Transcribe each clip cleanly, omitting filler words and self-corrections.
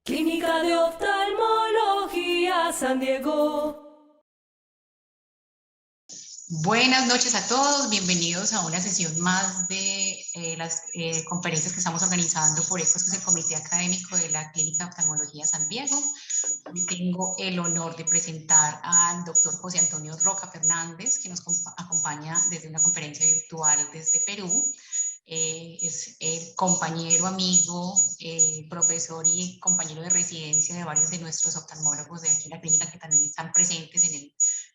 Clínica de Oftalmología San Diego. Buenas noches a todos, bienvenidos a una sesión más de las conferencias que estamos organizando por ECOS, que es el Comité Académico de la Clínica de Oftalmología San Diego. Hoy tengo el honor de presentar al doctor José Antonio Roca Fernández, que nos acompaña desde una conferencia virtual desde Perú. Es el compañero, amigo, profesor y compañero de residencia de varios de nuestros oftalmólogos de aquí en la clínica que también están presentes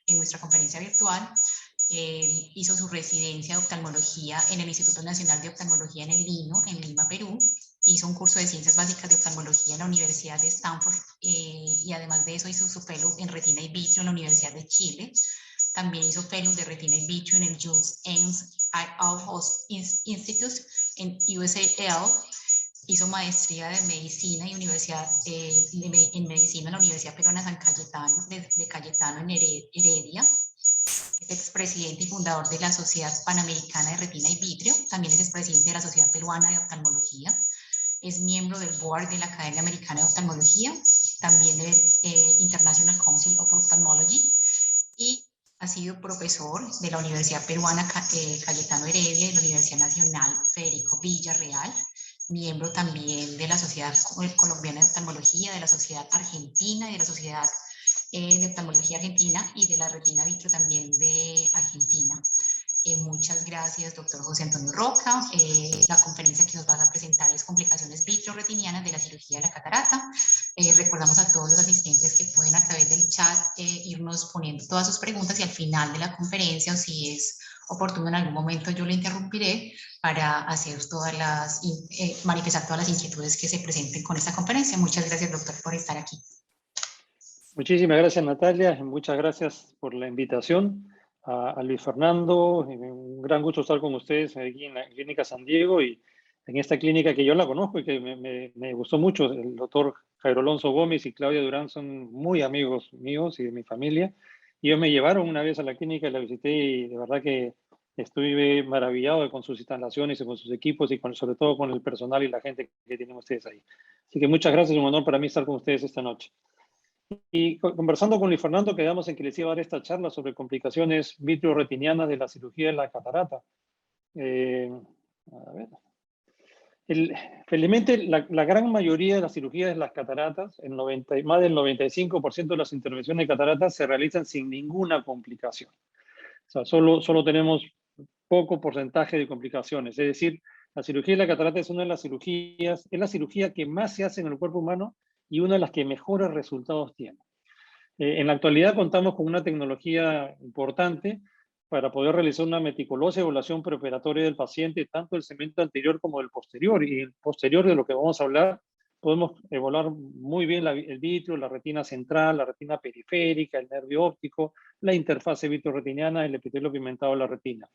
en nuestra conferencia virtual. Hizo su residencia de oftalmología en el Instituto Nacional de Oftalmología en el Lino, en Lima, Perú. Hizo un curso de Ciencias Básicas de Oftalmología en la Universidad de Stanford y además de eso hizo su fellow en Retina y Vitro en la Universidad de Chile. También hizo fellow de Retina y Vitro en el Jules Ames Institute en USAL. Hizo maestría de medicina y universidad en medicina en la Universidad Peruana San Cayetano, de Cayetano en Heredia. Es expresidente y fundador de la Sociedad Panamericana de Retina y Vitrio. También es expresidente de la Sociedad Peruana de Oftalmología. Es miembro del board de la Academia Americana de Oftalmología, también del International Council of Ophthalmology, y ha sido profesor de la Universidad Peruana Cayetano Heredia y de la Universidad Nacional Federico Villarreal, miembro también de la Sociedad Colombiana de Oftalmología, de la Sociedad Argentina y de la Sociedad de Oftalmología Argentina y de la Retina Vitro también de Argentina. Muchas gracias, doctor José Antonio Roca. La conferencia que nos vas a presentar es Complicaciones vitro-retinianas de la cirugía de la catarata. Recordamos a todos los asistentes que pueden a través del chat irnos poniendo todas sus preguntas y al final de la conferencia, o si es oportuno en algún momento, yo le interrumpiré para hacer manifestar todas las inquietudes que se presenten con esta conferencia. Muchas gracias, doctor, por estar aquí. Muchísimas gracias, Natalia. Muchas gracias por la invitación. A Luis Fernando, un gran gusto estar con ustedes aquí en la Clínica San Diego y en esta clínica que yo la conozco y que me gustó mucho. El doctor Jairo Alonso Gómez y Claudia Durán son muy amigos míos y de mi familia. Y ellos me llevaron una vez a la clínica y la visité y de verdad que estuve maravillado con sus instalaciones y con sus equipos y sobre todo con el personal y la gente que tienen ustedes ahí. Así que muchas gracias, un honor para mí estar con ustedes esta noche. Y conversando con Luis Fernando, quedamos en que les iba a dar esta charla sobre complicaciones vitreoretinianas de la cirugía de la catarata. A ver. Felizmente, la gran mayoría de las cirugías de las cataratas, más del 95% de las intervenciones de cataratas se realizan sin ninguna complicación. O sea, solo tenemos poco porcentaje de complicaciones. Es decir, la cirugía de la catarata es una de las cirugías, es la cirugía que más se hace en el cuerpo humano y una de las que mejores resultados tiene. En la actualidad contamos con una tecnología importante para poder realizar una meticulosa evaluación preoperatoria del paciente, tanto del segmento anterior como del posterior. Y el posterior, de lo que vamos a hablar, podemos evaluar muy bien el vitrio, la retina central, la retina periférica, el nervio óptico, la interfase vitreoretiniana, el epitelio pigmentado de la retina.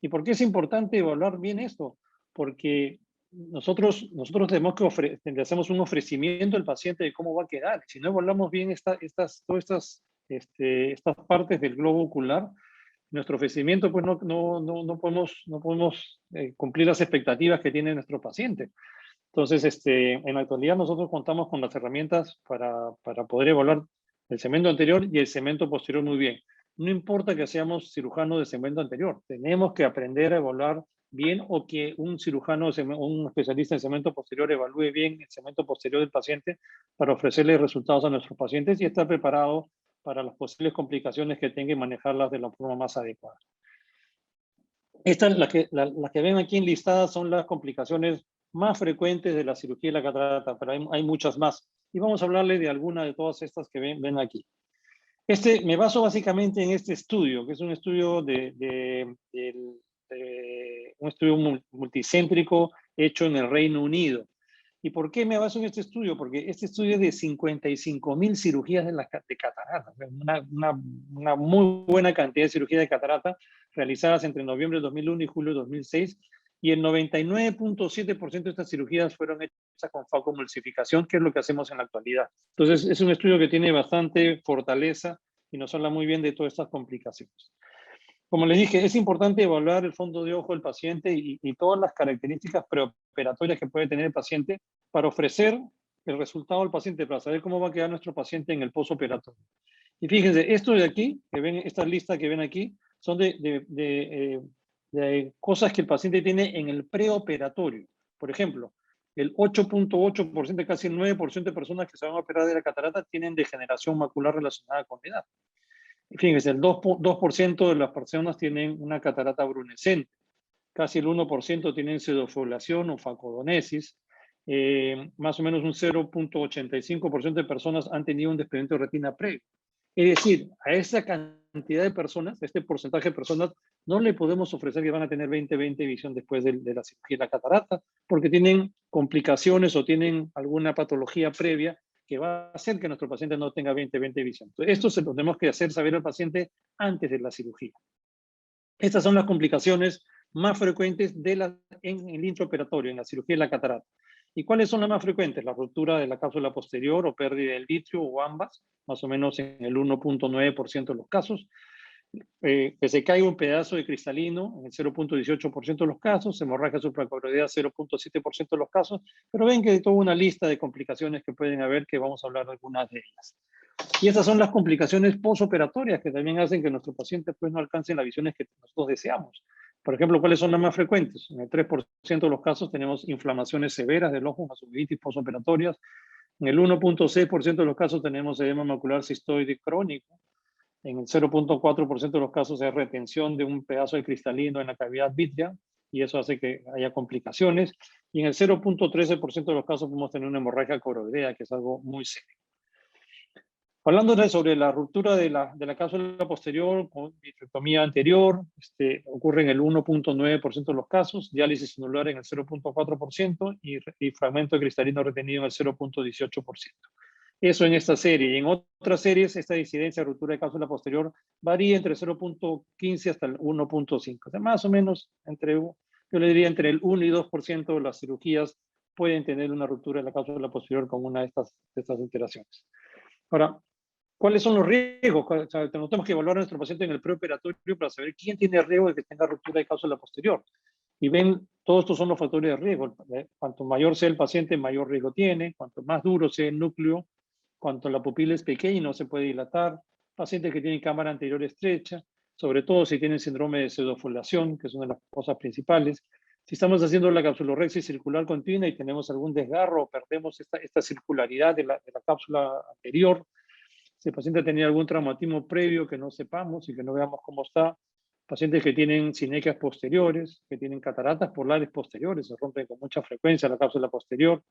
¿Y por qué es importante evaluar bien esto? Porque nosotros tenemos que le hacemos un ofrecimiento al paciente de cómo va a quedar. Si no evaluamos bien todas estas partes del globo ocular, nuestro ofrecimiento pues no podemos cumplir las expectativas que tiene nuestro paciente. Entonces, en la actualidad nosotros contamos con las herramientas para poder evaluar el segmento anterior y el segmento posterior muy bien. No importa que seamos cirujanos de segmento anterior, tenemos que aprender a evaluar bien o que un cirujano, un especialista en segmento posterior evalúe bien el segmento posterior del paciente para ofrecerle resultados a nuestros pacientes y estar preparado para las posibles complicaciones que tenga y manejarlas de la forma más adecuada. Estas, las que ven aquí enlistadas, son las complicaciones más frecuentes de la cirugía de la catarata, pero hay muchas más. Y vamos a hablarle de alguna de todas estas que ven aquí. Me baso básicamente en este estudio, que es un estudio un estudio multicéntrico hecho en el Reino Unido. ¿Y por qué me baso en este estudio? Porque este estudio es de 55.000 cirugías de catarata, una muy buena cantidad de cirugías de catarata realizadas entre noviembre de 2001 y julio de 2006, y el 99.7% de estas cirugías fueron hechas con faucoemulsificación, que es lo que hacemos en la actualidad. Entonces, es un estudio que tiene bastante fortaleza y nos habla muy bien de todas estas complicaciones. Como les dije, es importante evaluar el fondo de ojo del paciente y todas las características preoperatorias que puede tener el paciente para ofrecer el resultado del paciente para saber cómo va a quedar nuestro paciente en el postoperatorio. Y fíjense, esto de aquí, que ven, esta lista que ven aquí, son de cosas que el paciente tiene en el preoperatorio. Por ejemplo, el 8.8%, casi el 9% de personas que se van a operar de la catarata tienen degeneración macular relacionada con la edad. Y fíjense, el 2% de las personas tienen una catarata brunescente. Casi el 1% tienen pseudofoliación o facodonesis. Más o menos un 0.85% de personas han tenido un desprendimiento de retina previo. Es decir, a esa cantidad de personas, este porcentaje de personas, no le podemos ofrecer que van a tener 20/20 visión después de la cirugía de la catarata, porque tienen complicaciones o tienen alguna patología previa que va a hacer que nuestro paciente no tenga 20/20 visión. Entonces, esto se lo tenemos que hacer saber al paciente antes de la cirugía. Estas son las complicaciones más frecuentes en el intraoperatorio, en la cirugía de la catarata. ¿Y cuáles son las más frecuentes? La ruptura de la cápsula posterior o pérdida del vitrio o ambas, más o menos en el 1.9% de los casos. Que se caiga un pedazo de cristalino en el 0.18% de los casos, hemorragia supracoroidea 0.7% de los casos, pero ven que hay toda una lista de complicaciones que pueden haber, que vamos a hablar de algunas de ellas. Y esas son las complicaciones postoperatorias que también hacen que nuestro paciente pues, no alcance las visiones que nosotros deseamos. Por ejemplo, ¿cuáles son las más frecuentes? En el 3% de los casos tenemos inflamaciones severas del ojo, vasculitis postoperatorias. En el 1.6% de los casos tenemos edema macular cistoide crónico. En el 0.4% de los casos hay retención de un pedazo de cristalino en la cavidad vítrea y eso hace que haya complicaciones. Y en el 0.13% de los casos podemos tener una hemorragia coroidea, que es algo muy serio. Hablando sobre la ruptura de la cápsula posterior con vitrectomía anterior, ocurre en el 1.9% de los casos, diálisis anular en el 0.4% y fragmento de cristalino retenido en el 0.18%. Eso en esta serie. Y en otras series, esta incidencia de ruptura de cápsula posterior varía entre 0.15 hasta el 1.5. O sea, más o menos, yo le diría entre el 1 y 2% de las cirugías pueden tener una ruptura de la cápsula posterior con una de estas alteraciones. Ahora, ¿cuáles son los riesgos? O sea, tenemos que evaluar a nuestro paciente en el preoperatorio para saber quién tiene riesgo de que tenga ruptura de cápsula posterior. Y ven, todos estos son los factores de riesgo. Cuanto mayor sea el paciente, mayor riesgo tiene. Cuanto más duro sea el núcleo, cuanto la pupila es pequeña y no se puede dilatar. Pacientes que tienen cámara anterior estrecha, sobre todo si tienen síndrome de pseudofoliación, que es una de las cosas principales. Si estamos haciendo la capsulorrexia circular continua y tenemos algún desgarro o perdemos esta circularidad de la cápsula anterior, si el paciente tenía algún traumatismo previo que no sepamos y que no veamos cómo está, pacientes que tienen sinequias posteriores, que tienen cataratas polares posteriores, se rompen con mucha frecuencia la cápsula posterior,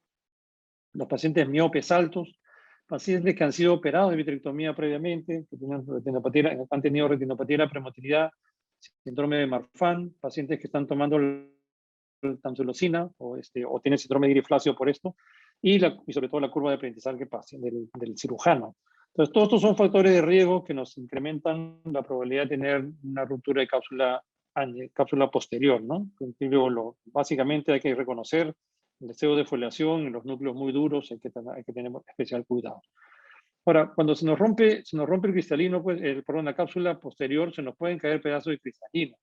los pacientes miopes altos, pacientes que han sido operados de vitrectomía previamente, que han tenido retinopatía de la premotilidad, síndrome de Marfan, pacientes que están tomando tamsulosina o tienen síndrome de Gri-Flacio por esto, y sobre todo la curva de aprendizaje del cirujano. Entonces, todos estos son factores de riesgo que nos incrementan la probabilidad de tener una ruptura de cápsula posterior, ¿no? Básicamente hay que reconocer el deseo de foliación en los núcleos muy duros, hay que tener especial cuidado. Ahora, cuando se nos rompe el cristalino, pues, la cápsula posterior, se nos pueden caer pedazos de cristalino.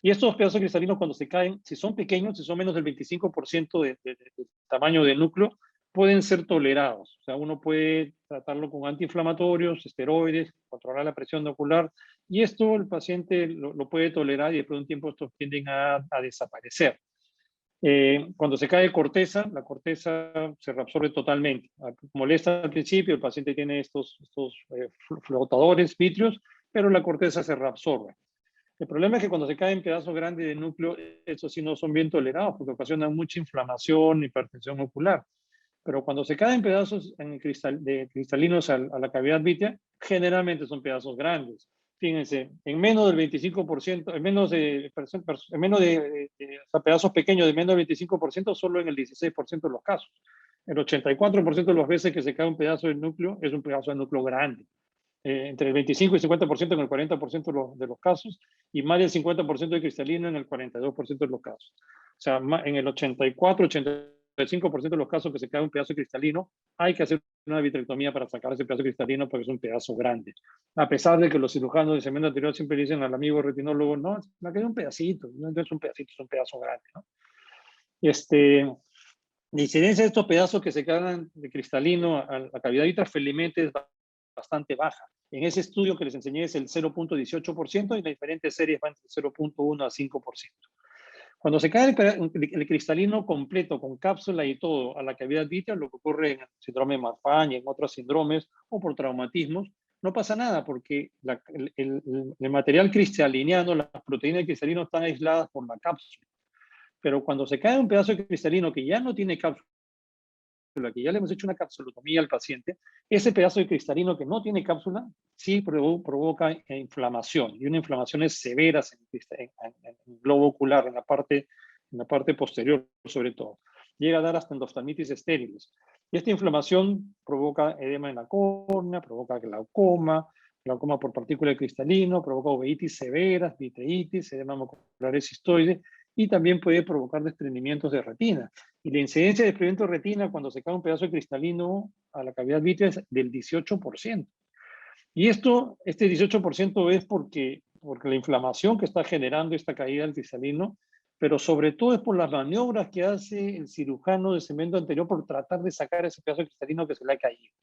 Y estos pedazos cristalinos cuando se caen, si son pequeños, si son menos del 25% del tamaño del núcleo, pueden ser tolerados. O sea, uno puede tratarlo con antiinflamatorios, esteroides, controlar la presión ocular, y esto el paciente lo puede tolerar y después de un tiempo estos tienden a desaparecer. Cuando se cae corteza, la corteza se reabsorbe totalmente. Molesta al principio, el paciente tiene estos flotadores vítreos, pero la corteza se reabsorbe. El problema es que cuando se caen pedazos grandes de núcleo, estos sí no son bien tolerados porque ocasionan mucha inflamación, hipertensión ocular. Pero cuando se caen pedazos de cristalinos a la cavidad vítrea, generalmente son pedazos grandes. Fíjense, en menos del 25%, pedazos pequeños de menos del 25%, solo en el 16% de los casos. El 84% de las veces que se cae un pedazo del núcleo es un pedazo de núcleo grande. Entre el 25 y 50% en el 40% de los casos y más del 50% de cristalino en el 42% de los casos. O sea, en el 84-85% de los casos que se cae un pedazo de cristalino, hay que hacer una vitrectomía para sacar ese pedazo de cristalino porque es un pedazo grande. A pesar de que los cirujanos de segmento anterior siempre dicen al amigo retinólogo, no, me queda un pedacito, no es un pedacito, es un pedazo grande, ¿no? La incidencia de estos pedazos que se quedan de cristalino a la cavidad vitral felizmente es bastante baja. En ese estudio que les enseñé es el 0.18% y las diferentes series van entre 0.1 a 5%. Cuando se cae el cristalino completo con cápsula y todo a la cavidad vitral, lo que ocurre en el síndrome de Marfan y en otros síndromes o por traumatismos, no pasa nada porque el material cristaliniano, las proteínas cristalinas están aisladas por la cápsula. Pero cuando se cae un pedazo de cristalino que ya no tiene cápsula, que ya le hemos hecho una capsulotomía al paciente, ese pedazo de cristalino que no tiene cápsula sí provoca inflamación, y una inflamación severa en el globo ocular, en la parte posterior sobre todo. Llega a dar hasta endoftalmitis estériles. Y esta inflamación provoca edema en la córnea, provoca glaucoma por partícula de cristalino, provoca uveitis severas, vitreitis, edema macular cistoide, y también puede provocar desprendimientos de retina. Y la incidencia de desprendimiento de retina cuando se cae un pedazo de cristalino a la cavidad vitrea es del 18%. Y este 18% es porque la inflamación que está generando esta caída del cristalino, pero sobre todo es por las maniobras que hace el cirujano de segmento anterior por tratar de sacar ese pedazo de cristalino que se le ha caído.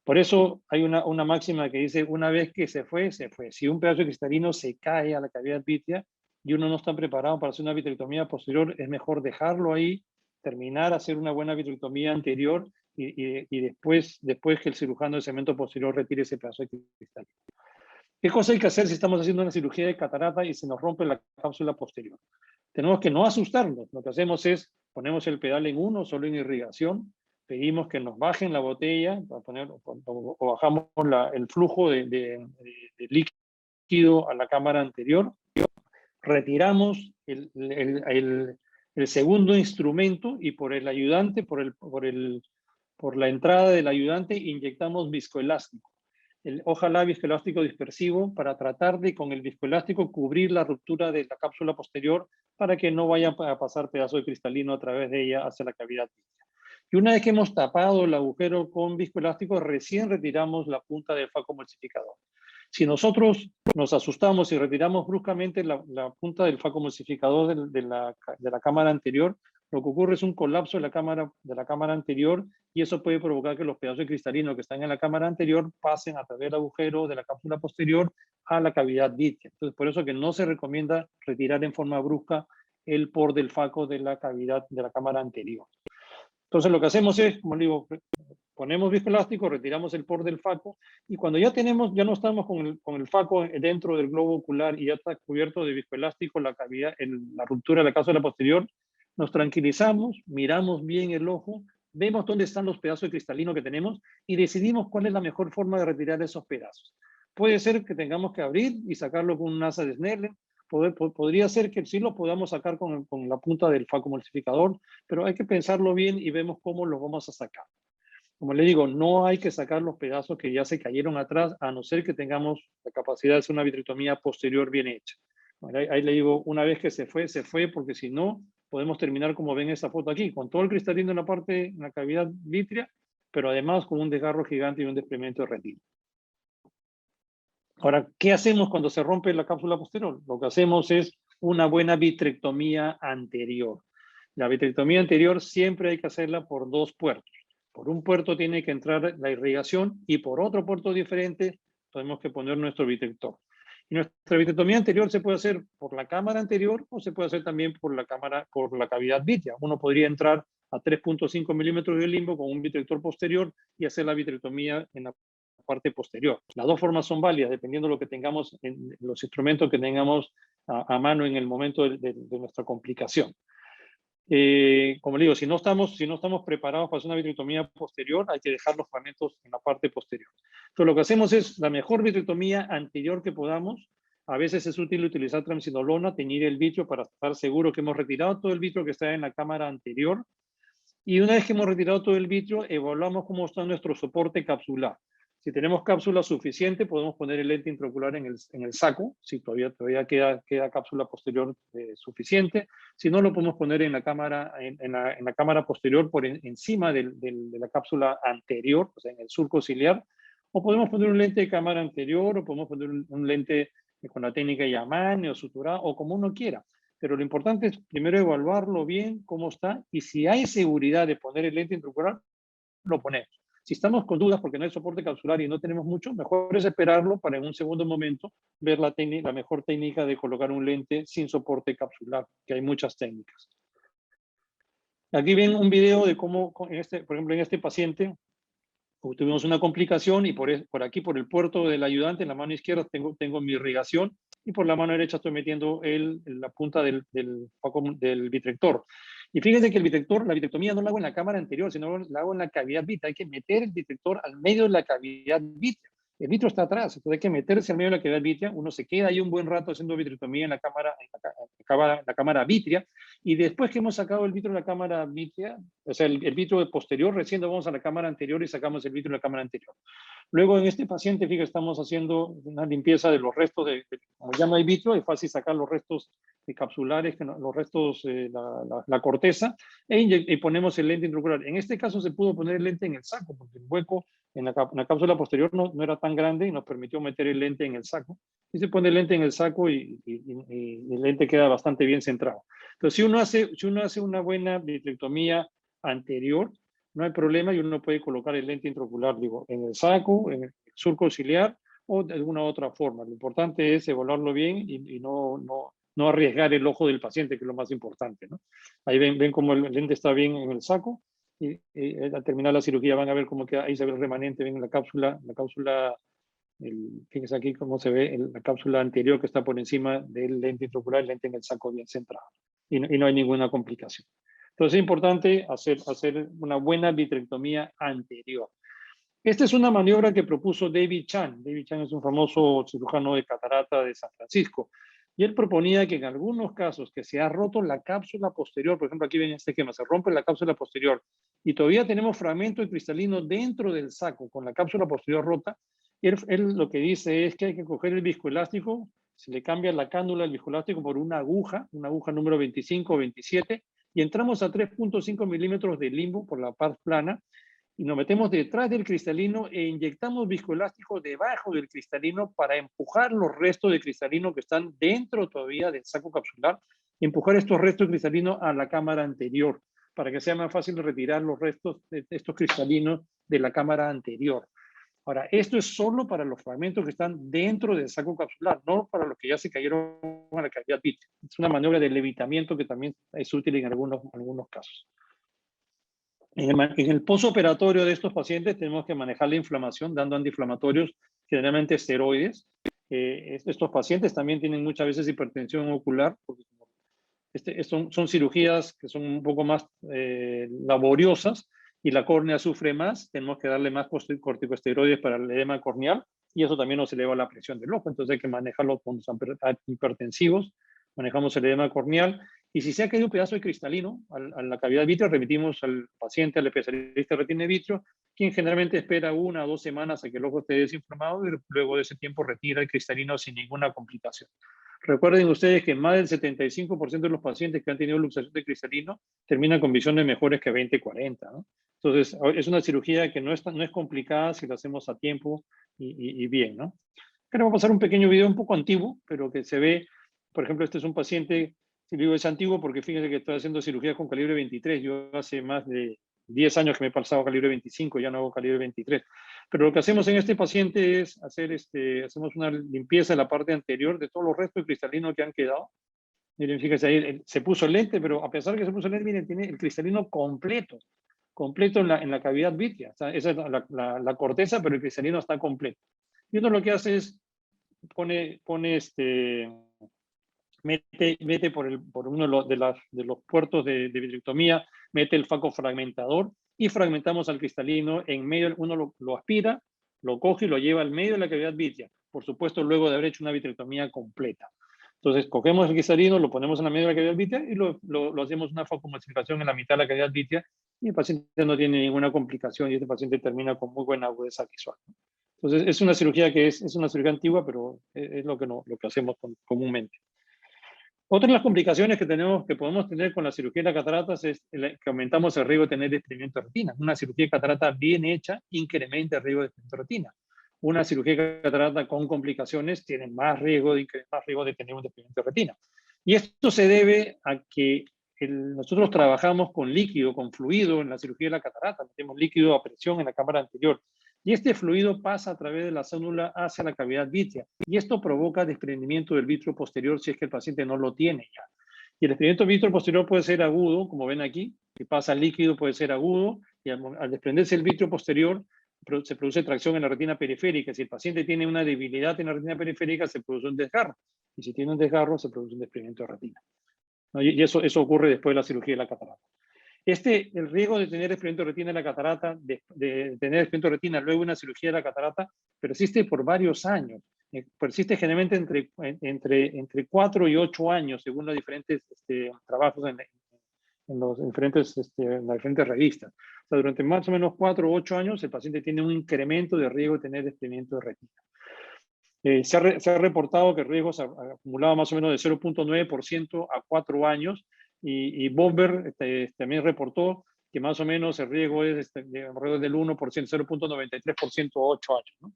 Por eso hay una máxima que dice, una vez que se fue, se fue. Si un pedazo de cristalino se cae a la cavidad vitrea y uno no está preparado para hacer una vitrectomía posterior, es mejor dejarlo ahí, terminar, hacer una buena vitrectomía anterior y después que el cirujano de segmento posterior retire ese pedazo de cristalino. ¿Qué cosa hay que hacer si estamos haciendo una cirugía de catarata y se nos rompe la cápsula posterior? Tenemos que no asustarnos. Lo que hacemos es, ponemos el pedal en 1, solo en irrigación, pedimos que nos bajen la botella o bajamos el flujo de líquido a la cámara anterior, retiramos el segundo instrumento y por el ayudante, por la entrada del ayudante, inyectamos viscoelástico. Ojalá viscoelástico dispersivo para tratar de con el viscoelástico cubrir la ruptura de la cápsula posterior para que no vaya a pasar pedazo de cristalino a través de ella hacia la cavidad vitrea. Y una vez que hemos tapado el agujero con viscoelástico, recién retiramos la punta del facomulsificador. Si nosotros nos asustamos y retiramos bruscamente la punta del facomulsificador de la cámara anterior, lo que ocurre es un colapso de la cámara anterior y eso puede provocar que los pedazos de cristalino que están en la cámara anterior pasen a través del agujero de la cápsula posterior a la cavidad vitrea. Entonces, por eso que no se recomienda retirar en forma brusca el por del faco de la cavidad de la cámara anterior. Entonces, lo que hacemos es, como digo, ponemos viscoelástico, retiramos el por del faco y cuando ya no estamos con el faco dentro del globo ocular y ya está cubierto de viscoelástico la ruptura de la cápsula posterior, nos tranquilizamos, miramos bien el ojo, vemos dónde están los pedazos de cristalino que tenemos y decidimos cuál es la mejor forma de retirar esos pedazos. Puede ser que tengamos que abrir y sacarlo con un asa de Snellen, podría ser que sí lo podamos sacar con la punta del facomulsificador, pero hay que pensarlo bien y vemos cómo lo vamos a sacar. Como le digo, no hay que sacar los pedazos que ya se cayeron atrás, a no ser que tengamos la capacidad de hacer una vitrectomía posterior bien hecha. Ahí le digo, una vez que se fue, porque si no, podemos terminar como ven esa foto aquí, con todo el cristalino en la cavidad vitrea, pero además con un desgarro gigante y un desprendimiento de retina. Ahora, ¿qué hacemos cuando se rompe la cápsula posterior? Lo que hacemos es una buena vitrectomía anterior. La vitrectomía anterior siempre hay que hacerla por 2 puertos. Por un puerto tiene que entrar la irrigación y por otro puerto diferente tenemos que poner nuestro vitrector. Y nuestra vitrectomía anterior se puede hacer por la cámara anterior o se puede hacer también por la cavidad vitrea. Uno podría entrar a 3.5 milímetros de limbo con un vitrector posterior y hacer la vitrectomía en la parte posterior. Las 2 formas son válidas dependiendo de lo que tengamos, en los instrumentos que tengamos a mano en el momento de nuestra complicación. Como le digo, si no estamos preparados para hacer una vitrectomía posterior, hay que dejar los fragmentos en la parte posterior. Entonces, lo que hacemos es la mejor vitrectomía anterior que podamos. A veces es útil utilizar triamcinolona, teñir el vitrio para estar seguro que hemos retirado todo el vitrio que está en la cámara anterior. Y una vez que hemos retirado todo el vitrio, evaluamos cómo está nuestro soporte capsular. Si tenemos cápsula suficiente, podemos poner el lente intraocular en el saco, si todavía queda cápsula posterior suficiente. Si no, lo podemos poner en la cámara posterior por encima de la cápsula anterior, o sea, en el surco ciliar. O podemos poner un lente de cámara anterior, o podemos poner un lente con la técnica Yamane o suturado, o como uno quiera. pero lo importante es primero evaluarlo bien, cómo está, y si hay seguridad de poner el lente intraocular, lo ponemos. Si estamos con dudas porque no hay soporte capsular y no tenemos mucho, mejor es esperarlo para en un segundo momento ver la mejor técnica de colocar un lente sin soporte capsular, que hay muchas técnicas. Aquí ven un video de cómo, por ejemplo, en este paciente, tuvimos una complicación y por aquí, por el puerto del ayudante, en la mano izquierda tengo mi irrigación y por la mano derecha estoy metiendo la punta del vitrector. Y fíjense que la vitrectomía no la hago en la cámara anterior, sino la hago en la cavidad vitrea. Hay que meter el vitrector al medio de la cavidad vitrea. El vitro está atrás, entonces hay que meterse al medio de la cavidad vitrea. Uno se queda ahí un buen rato haciendo vitrectomía en la cámara vitrea. Y después que hemos sacado el vitro de la cámara vitrea, o sea, el vitro posterior, recién vamos a la cámara anterior y sacamos el vitro de la cámara anterior. Luego en este paciente, fíjate, estamos haciendo una limpieza de los restos como ya no hay vitro, es fácil sacar los restos capsulares, los restos, la corteza, y ponemos el lente intraocular. En este caso se pudo poner el lente en el saco, porque el hueco en la cápsula posterior no era tan grande y nos permitió meter el lente en el saco. Y se pone el lente en el saco y el lente queda bastante bien centrado. Entonces, si uno hace una buena vitrectomía anterior, no hay problema y uno puede colocar el lente intraocular, digo, en el saco, en el surco auxiliar o de alguna otra forma. Lo importante es evaluarlo bien y no arriesgar el ojo del paciente, que es lo más importante, ¿no? Ahí ven cómo el lente está bien en el saco y al terminar la cirugía van a ver cómo queda, ahí se ve el remanente, ven la cápsula, fíjense aquí cómo se ve la cápsula anterior que está por encima del lente intraocular, el lente en el saco bien centrado y no hay ninguna complicación. Entonces es importante hacer una buena vitrectomía anterior. Esta es una maniobra que propuso David Chan. David Chan es un famoso cirujano de catarata de San Francisco. Y él proponía que en algunos casos que se ha roto la cápsula posterior, por ejemplo aquí ven este esquema, se rompe la cápsula posterior y todavía tenemos fragmento de cristalino dentro del saco con la cápsula posterior rota, él lo que dice es que hay que coger el viscoelástico, se le cambia la cánula del viscoelástico por una aguja número 25 o 27, y entramos a 3.5 milímetros de limbo por la parte plana y nos metemos detrás del cristalino e inyectamos viscoelástico debajo del cristalino para empujar los restos de cristalino que están dentro todavía del saco capsular y empujar estos restos de cristalino a la cámara anterior para que sea más fácil retirar los restos de estos cristalinos de la cámara anterior. Ahora, esto es solo para los fragmentos que están dentro del saco capsular, no para los que ya se cayeron a la cavidad vitrea. Es una maniobra de levitamiento que también es útil en algunos casos. En el posoperatorio de estos pacientes tenemos que manejar la inflamación dando antiinflamatorios, generalmente esteroides. Estos pacientes también tienen muchas veces hipertensión ocular, porque son cirugías que son un poco más laboriosas, y la córnea sufre más, tenemos que darle más corticosteroides para el edema corneal y eso también nos eleva la presión del ojo, entonces hay que manejarlo con hipertensivos, manejamos el edema corneal y si se ha caído un pedazo de cristalino a la cavidad vitrea, remitimos al paciente, al especialista de retina de vitrio, quien generalmente espera 1 o 2 semanas a que el ojo esté desinflamado y luego de ese tiempo retira el cristalino sin ninguna complicación. Recuerden ustedes que más del 75% de los pacientes que han tenido luxación de cristalino terminan con visiones mejores que 20/40, ¿no? Entonces, es una cirugía que no es complicada si la hacemos a tiempo y bien, ¿no? Queremos pasar un pequeño video un poco antiguo, pero que se ve, por ejemplo, este es un paciente, si digo es antiguo porque fíjense que estoy haciendo cirugía con calibre 23, yo hace más de 10 años que me he pasado calibre 25, ya no hago calibre 23. Pero lo que hacemos en este paciente es hacemos una limpieza de la parte anterior de todos los restos cristalinos que han quedado. Miren, fíjense ahí, se puso el lente, pero a pesar de que se puso el lente, miren, tiene el cristalino completo en la cavidad vitrea. O sea, esa es la corteza, pero el cristalino está completo. Y uno lo que hace es mete por uno de los puertos de vitrectomía, mete el faco fragmentador y fragmentamos al cristalino en medio. Uno lo aspira, lo coge y lo lleva al medio de la cavidad vitrea. Por supuesto, luego de haber hecho una vitrectomía completa. Entonces, cogemos el cristalino, lo ponemos en la medio de la cavidad vitrea y lo hacemos una facomulsificación en la mitad de la cavidad vitrea y el paciente no tiene ninguna complicación y este paciente termina con muy buena agudeza visual. Entonces, es una cirugía que es una cirugía antigua, pero es lo que hacemos comúnmente. Otra de las complicaciones que podemos tener con la cirugía de las cataratas es que aumentamos el riesgo de tener desprendimiento de retina. Una cirugía de catarata bien hecha incrementa el riesgo de desprendimiento de retina. Una cirugía de catarata con complicaciones tiene más riesgo de tener un desprendimiento de retina. Y esto se debe a que nosotros trabajamos con líquido, con fluido en la cirugía de la catarata. Metemos líquido a presión en la cámara anterior. Y este fluido pasa a través de la célula hacia la cavidad vítrea. Y esto provoca desprendimiento del vítreo posterior si es que el paciente no lo tiene ya. Y el desprendimiento del vítreo posterior puede ser agudo, como ven aquí. Si pasa líquido puede ser agudo. Y al desprenderse el vítreo posterior, se produce tracción en la retina periférica. Si el paciente tiene una debilidad en la retina periférica, se produce un desgarro. Y si tiene un desgarro, se produce un desprendimiento de retina. ¿No? Y eso ocurre después de la cirugía de la catarata. El riesgo de tener desprendimiento de retina en la catarata, de tener desprendimiento de retina luego de una cirugía de la catarata, persiste por varios años. Persiste generalmente entre 4 y 8 años, según los diferentes trabajos en las diferentes revistas. O sea, durante más o menos 4 o 8 años, el paciente tiene un incremento de riesgo de tener desprendimiento de retina. Se ha reportado que el riesgo se ha acumulado más o menos de 0.9% a 4 años, y Bomber también reportó que más o menos el riesgo es alrededor del 1%, 0.93% a 8 años, ¿no?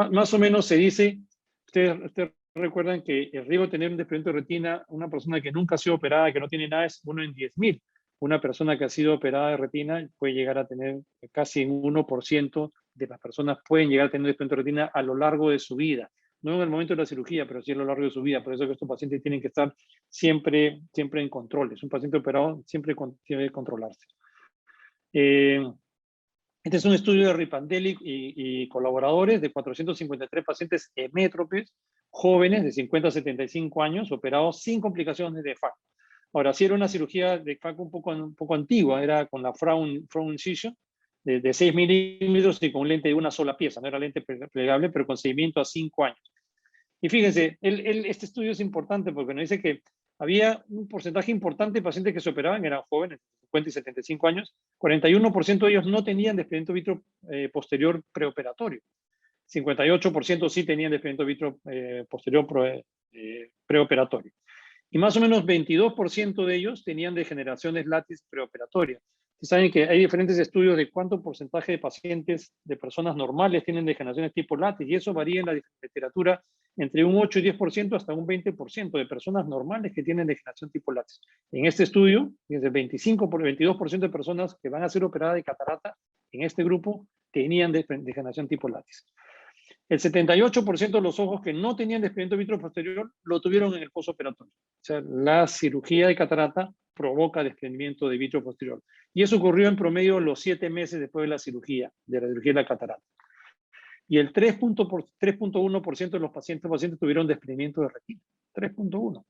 Más o menos se dice, ustedes recuerdan que el riesgo de tener un desprendimiento de retina, una persona que nunca ha sido operada, que no tiene nada, es 1 en 10.000. Una persona que ha sido operada de retina puede llegar a tener casi un 1% de las personas pueden llegar a tener desprendimiento de retina a lo largo de su vida. No en el momento de la cirugía, pero sí a lo largo de su vida. Por eso que estos pacientes tienen que estar siempre en control. Es un paciente operado, siempre debe controlarse. Este es un estudio de Ripandelli y colaboradores de 453 pacientes hemétropes, jóvenes de 50 a 75 años, operados sin complicaciones de FACO. Ahora, sí era una cirugía de FACO un poco antigua, era con la Frown Incision, de 6 milímetros y con un lente de una sola pieza, no era lente plegable, pero con seguimiento a 5 años. Y fíjense, este estudio es importante porque nos dice que había un porcentaje importante de pacientes que se operaban, eran jóvenes, 50 y 75 años, 41% de ellos no tenían desprendimiento vítreo posterior preoperatorio. 58% sí tenían desprendimiento vítreo posterior preoperatorio. Y más o menos 22% de ellos tenían degeneraciones látiz preoperatorias. Ustedes saben que hay diferentes estudios de cuánto porcentaje de pacientes, de personas normales, tienen degeneraciones tipo látiz, y eso varía en la literatura entre un 8 y 10% hasta un 20% de personas normales que tienen degeneración tipo látiz. En este estudio, desde 22% de personas que van a ser operadas de catarata, en este grupo, tenían degeneración tipo látiz. El 78% de los ojos que no tenían desprendimiento vítreo posterior lo tuvieron en el postoperatorio. O sea, la cirugía de catarata provoca desprendimiento de vítreo posterior. Y eso ocurrió en promedio los 7 meses después de la cirugía de la catarata. Y el 3.1% de los pacientes tuvieron desprendimiento de retina. 3.1%.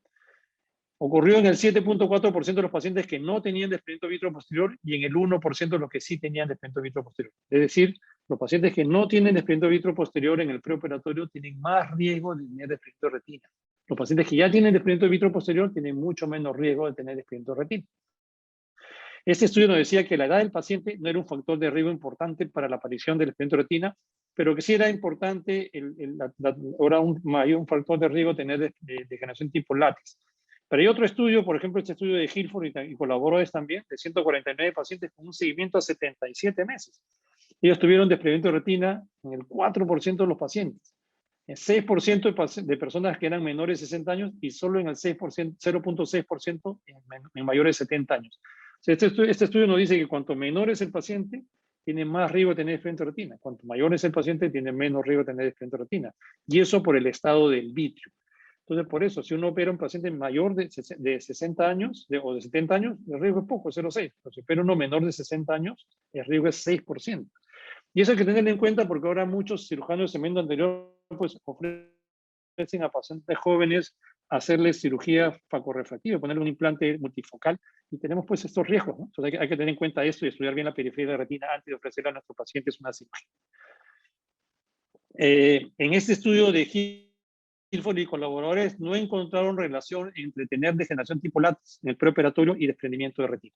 Ocurrió en el 7.4% de los pacientes que no tenían desprendimiento vítreo posterior y en el 1% de los que sí tenían desprendimiento vítreo posterior. Es decir, los pacientes que no tienen desprendimiento vítreo posterior en el preoperatorio tienen más riesgo de tener desprendimiento de retina. Los pacientes que ya tienen desprendimiento vítreo posterior tienen mucho menos riesgo de tener desprendimiento de retina. Este estudio nos decía que la edad del paciente no era un factor de riesgo importante para la aparición del desprendimiento de retina, pero que sí era importante, ahora un factor de riesgo tener degeneración tipo látiz. Pero hay otro estudio, por ejemplo, este estudio de Hilford y colaboradores también, de 149 pacientes con un seguimiento a 77 meses. Ellos tuvieron desprendimiento de retina en el 4% de los pacientes, en 6% de personas que eran menores de 60 años y solo en el 0.6% en mayores de 70 años. O sea, este estudio nos dice que cuanto menor es el paciente, tiene más riesgo de tener desprendimiento de retina. Cuanto mayor es el paciente, tiene menos riesgo de tener desprendimiento de retina. Y eso por el estado del vitrio. Entonces, por eso, si uno opera a un paciente mayor de 60 años o de 70 años, el riesgo es poco, 0,6. Pero si opera uno menor de 60 años, el riesgo es 6%. Y eso hay que tenerlo en cuenta porque ahora muchos cirujanos de segmento anterior pues, ofrecen a pacientes jóvenes hacerles cirugía facorrefractiva, ponerle un implante multifocal, y tenemos pues estos riesgos, ¿no? Entonces hay que tener en cuenta esto y estudiar bien la periferia de retina antes de ofrecerle a nuestros pacientes una cirugía. En este estudio de Hilford y colaboradores no encontraron relación entre tener degeneración tipo látiz en el preoperatorio y desprendimiento de retina.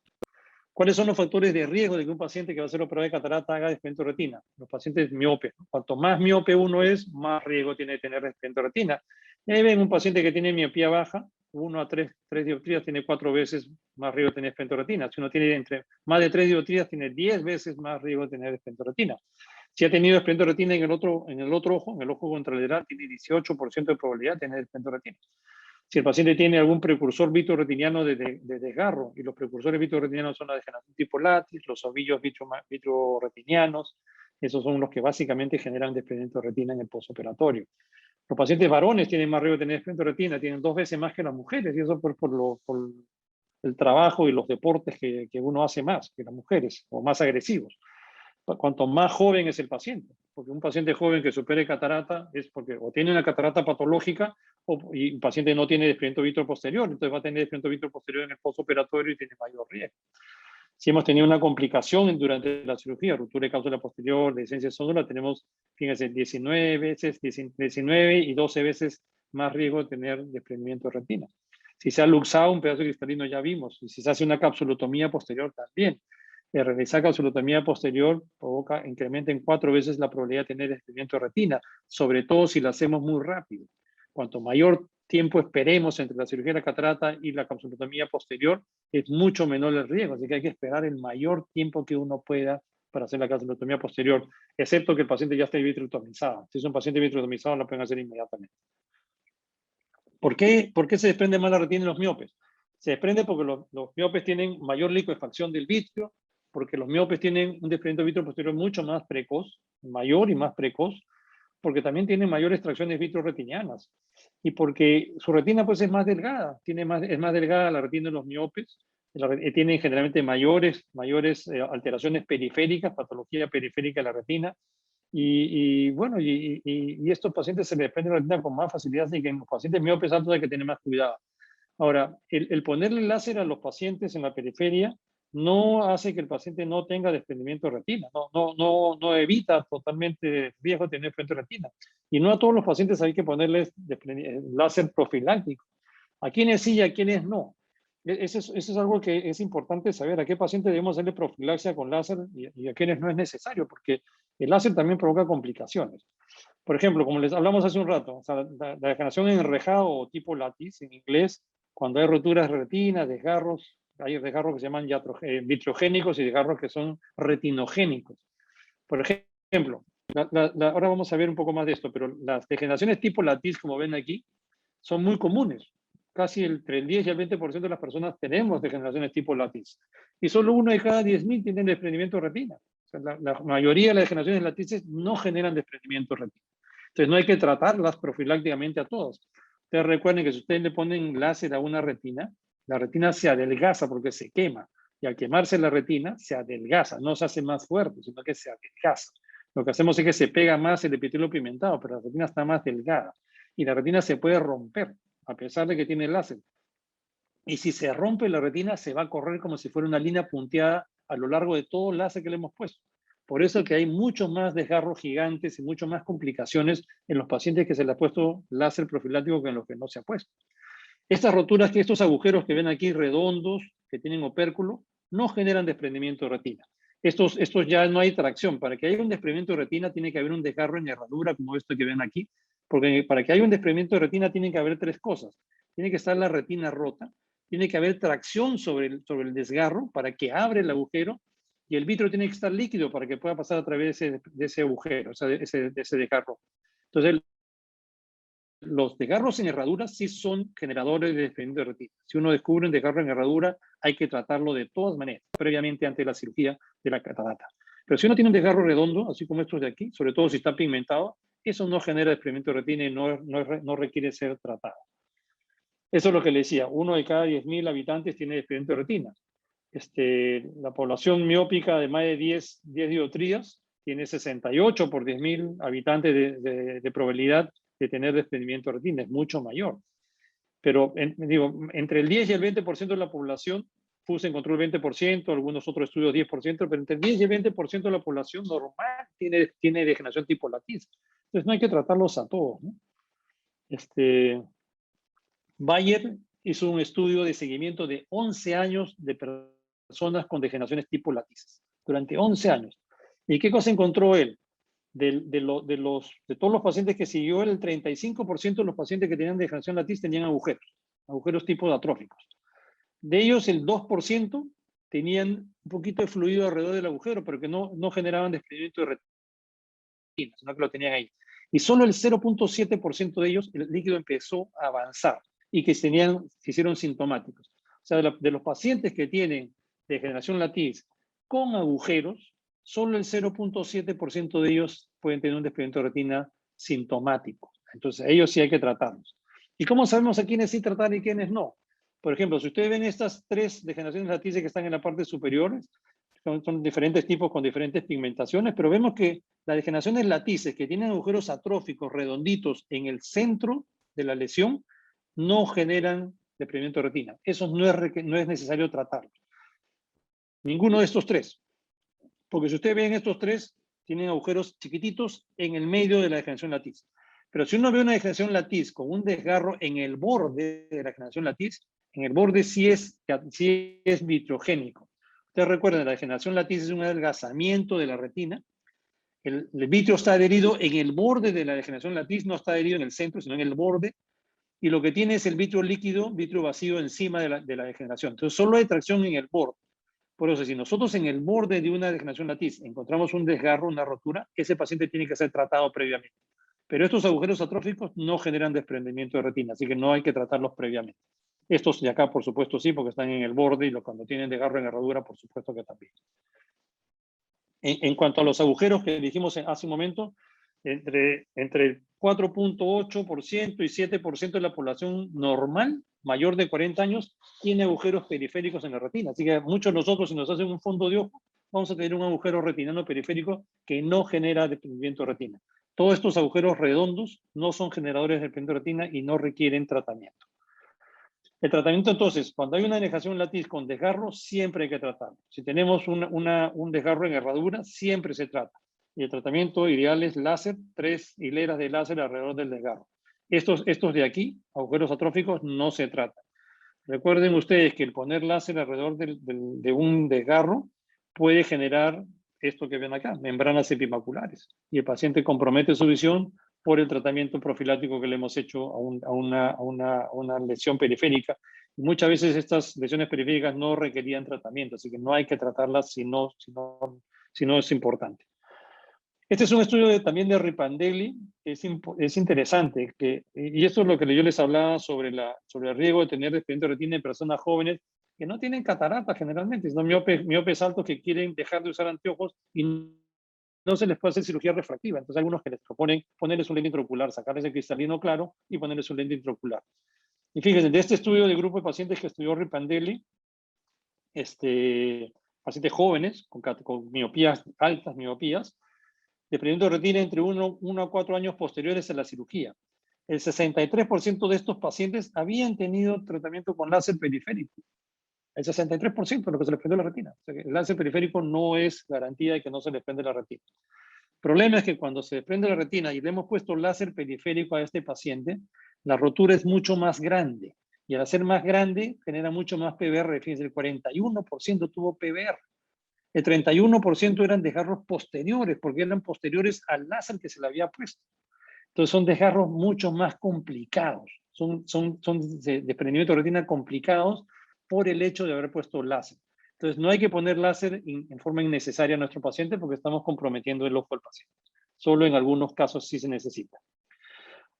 ¿Cuáles son los factores de riesgo de que un paciente que va a ser operado de catarata haga desprendimiento de retina? Los pacientes miopes. Cuanto más miope uno es, más riesgo tiene de tener desprendimiento de retina. Y ahí ven un paciente que tiene miopía baja, 1 a 3 dioptrías, tiene 4 veces más riesgo de tener desprendimiento de retina. Si uno tiene entre más de 3 dioptrías, tiene 10 veces más riesgo de tener desprendimiento de retina. Si ha tenido desprendimiento de retina en el otro ojo, en el ojo contralateral, tiene 18% de probabilidad de tener desprendimiento de retina. Si el paciente tiene algún precursor vitroretiniano de desgarro, y los precursores vitroretinianos son la degeneración tipo látiz, los ovillos vitroretinianos, esos son los que básicamente generan desprendimiento de retina en el postoperatorio. Los pacientes varones tienen más riesgo de tener desprendimiento de retina, tienen 2 veces más que las mujeres, y eso por el trabajo y los deportes que uno hace más que las mujeres, o más agresivos. Cuanto más joven es el paciente, porque un paciente joven que supere catarata es porque o tiene una catarata patológica y un paciente no tiene desprendimiento vitro posterior, entonces va a tener desprendimiento vitro posterior en el postoperatorio y tiene mayor riesgo. Si hemos tenido una complicación durante la cirugía, ruptura de cápsula posterior, dehiscencia sonora, tenemos, fíjense, 19 y 12 veces más riesgo de tener desprendimiento de retina. Si se ha luxado un pedazo cristalino ya vimos, y si se hace una capsulotomía posterior también. Realizar capsulotomía posterior incrementa en 4 veces la probabilidad de tener desprendimiento de retina, sobre todo si la hacemos muy rápido. Cuanto mayor tiempo esperemos entre la cirugía de la catarata y la capsulotomía posterior, es mucho menor el riesgo, así que hay que esperar el mayor tiempo que uno pueda para hacer la capsulotomía posterior, excepto que el paciente ya esté vitrectomizado. Si es un paciente vitrectomizado, lo pueden hacer inmediatamente. ¿Por qué se desprende más la retina en los miopes? Se desprende porque los miopes tienen mayor liquefacción del vitrio, porque los miopes tienen un desprendimiento de vitro posterior mucho más precoz, mayor y más precoz, porque también tienen mayores extracciones vitroretinianas y porque su retina pues es más delgada, es más delgada la retina de los miopes, tienen generalmente mayores alteraciones periféricas, patología periférica de la retina, y estos pacientes se les desprende la retina con más facilidad, así que en los pacientes miopes altos hay que tener más cuidado. Ahora, el ponerle láser a los pacientes en la periferia no hace que el paciente no tenga desprendimiento de retina, no evita totalmente riesgo de tener desprendimiento de retina. Y no a todos los pacientes hay que ponerles láser profiláctico. A quienes sí y a quienes no. Eso es algo que es importante saber. A qué paciente debemos hacerle profilaxia con láser y a quienes no es necesario, porque el láser también provoca complicaciones. Por ejemplo, como les hablamos hace un rato, o sea, la degeneración enrejada o tipo látiz en inglés, cuando hay roturas de retina, desgarros, hay desgarros que se llaman vitrogénicos y desgarros que son retinogénicos. Por ejemplo, ahora vamos a ver un poco más de esto, pero las degeneraciones tipo látiz, como ven aquí, son muy comunes. Casi entre el 10 y el 20% de las personas tenemos degeneraciones tipo látiz. Y solo 1 de cada 10.000 tienen desprendimiento de retina. O sea, la mayoría de las degeneraciones látices no generan desprendimiento de retina. Entonces no hay que tratarlas profilácticamente a todas. Ustedes recuerden que si ustedes le ponen láser a una retina, la retina se adelgaza porque se quema. Y al quemarse la retina, se adelgaza. No se hace más fuerte, sino que se adelgaza. Lo que hacemos es que se pega más el epitelio pigmentado, pero la retina está más delgada. Y la retina se puede romper, a pesar de que tiene láser. Y si se rompe la retina, se va a correr como si fuera una línea punteada a lo largo de todo el láser que le hemos puesto. Por eso que hay muchos más desgarros gigantes y mucho más complicaciones en los pacientes que se les ha puesto láser profiláctico que en los que no se ha puesto. Estas roturas, estos agujeros que ven aquí redondos, que tienen opérculo, no generan desprendimiento de retina. Estos ya no hay tracción. Para que haya un desprendimiento de retina tiene que haber un desgarro en herradura, como esto que ven aquí, porque para que haya un desprendimiento de retina tienen que haber 3 cosas. Tiene que estar la retina rota, tiene que haber tracción sobre el desgarro para que abre el agujero, y el vitro tiene que estar líquido para que pueda pasar a través de ese agujero, o sea, de ese desgarro. Entonces, los desgarros en herraduras sí son generadores de desprendimiento de retina. Si uno descubre un desgarro en herradura, hay que tratarlo de todas maneras, previamente antes de la cirugía de la catarata. Pero si uno tiene un desgarro redondo, así como estos de aquí, sobre todo si está pigmentado, eso no genera desprendimiento de retina y no requiere ser tratado. Eso es lo que le decía, 1 de cada 10.000 habitantes tiene desprendimiento de retina. La población miópica de más de 10 dioptrías tiene 68 por 10.000 habitantes de probabilidad de tener desprendimiento de retina, es mucho mayor. Pero, entre el 10 y el 20% de la población, FUS encontró el 20%, algunos otros estudios 10%, pero entre el 10 y el 20% de la población normal tiene degeneración tipo látiz. Entonces no hay que tratarlos a todos, ¿no? Bayer hizo un estudio de seguimiento de 11 años de personas con degeneraciones tipo látices, durante 11 años. ¿Y qué cosa encontró él? De todos los pacientes que siguió, el 35% de los pacientes que tenían degeneración látiz tenían agujeros tipo atróficos. De ellos, el 2% tenían un poquito de fluido alrededor del agujero, pero que no generaban desprendimiento de retina, sino que lo tenían ahí. Y solo el 0.7% de ellos, el líquido empezó a avanzar. y que se hicieron sintomáticos. O sea, de los pacientes que tienen degeneración latiz con agujeros, solo el 0.7% de ellos pueden tener un desprendimiento de retina sintomático. Entonces, ellos sí hay que tratarlos. ¿Y cómo sabemos a quiénes sí tratar y quiénes no? Por ejemplo, si ustedes ven estas 3 degeneraciones latices que están en la parte superior, son diferentes tipos con diferentes pigmentaciones, pero vemos que las degeneraciones latices que tienen agujeros atróficos redonditos en el centro de la lesión no generan desprendimiento de retina. Eso no es necesario tratarlos. Ninguno de estos 3. Porque si ustedes ven estos 3, tienen agujeros chiquititos en el medio de la degeneración latiz. Pero si uno ve una degeneración latiz con un desgarro en el borde de la degeneración latiz, en el borde sí es vitrogénico. Ustedes recuerden, la degeneración latiz es un adelgazamiento de la retina. El vitrio está adherido en el borde de la degeneración latiz, no está adherido en el centro, sino en el borde. Y lo que tiene es el vitrio líquido, vitrio vacío encima de la degeneración. Entonces solo hay tracción en el borde. Por eso, si nosotros en el borde de una degeneración latiz encontramos un desgarro, una rotura, ese paciente tiene que ser tratado previamente. Pero estos agujeros atróficos no generan desprendimiento de retina, así que no hay que tratarlos previamente. Estos de acá, por supuesto, sí, porque están en el borde y cuando tienen desgarro en herradura, por supuesto que también. En cuanto a los agujeros que dijimos hace un momento, entre el 4.8% y 7% de la población normal, mayor de 40 años, tiene agujeros periféricos en la retina. Así que muchos de nosotros, si nos hacen un fondo de ojo, vamos a tener un agujero retinano periférico que no genera desprendimiento de retina. Todos estos agujeros redondos no son generadores de desprendimiento de retina y no requieren tratamiento. El tratamiento, entonces, cuando hay una degeneración latiz con desgarro, siempre hay que tratarlo. Si tenemos un desgarro en herradura, siempre se trata. Y el tratamiento ideal es láser, 3 hileras de láser alrededor del desgarro. Estos de aquí, agujeros atróficos, no se tratan. Recuerden ustedes que el poner láser alrededor de un desgarro puede generar esto que ven acá, membranas epimaculares. Y el paciente compromete su visión por el tratamiento profiláctico que le hemos hecho a una lesión periférica. Y muchas veces estas lesiones periféricas no requerían tratamiento, así que no hay que tratarlas si no es importante. Este es un estudio también de Ripandelli, es interesante, y esto es lo que yo les hablaba sobre el riesgo de tener desprendimiento de retina en personas jóvenes que no tienen catarata generalmente, sino miopes altos que quieren dejar de usar anteojos y no se les puede hacer cirugía refractiva. Entonces hay algunos que les proponen ponerles un lente intraocular, sacarles el cristalino claro y ponerles un lente intraocular. Y fíjense, de este estudio de grupo de pacientes que estudió Ripandelli, pacientes jóvenes con miopías, altas miopías, desprendimiento de retina entre 1 a 4 años posteriores a la cirugía. El 63% de estos pacientes habían tenido tratamiento con láser periférico. El 63% de lo que se les prendió la retina. O sea, que el láser periférico no es garantía de que no se les prende la retina. El problema es que cuando se desprende la retina y le hemos puesto láser periférico a este paciente, la rotura es mucho más grande. Y al ser más grande, genera mucho más PVR. Fíjense, el 41% tuvo PVR. El 31% eran desgarros posteriores, porque eran posteriores al láser que se le había puesto. Entonces son desgarros mucho más complicados. Son desprendimientos de retina complicados por el hecho de haber puesto láser. Entonces no hay que poner láser en forma innecesaria a nuestro paciente porque estamos comprometiendo el ojo del paciente. Solo en algunos casos sí se necesita.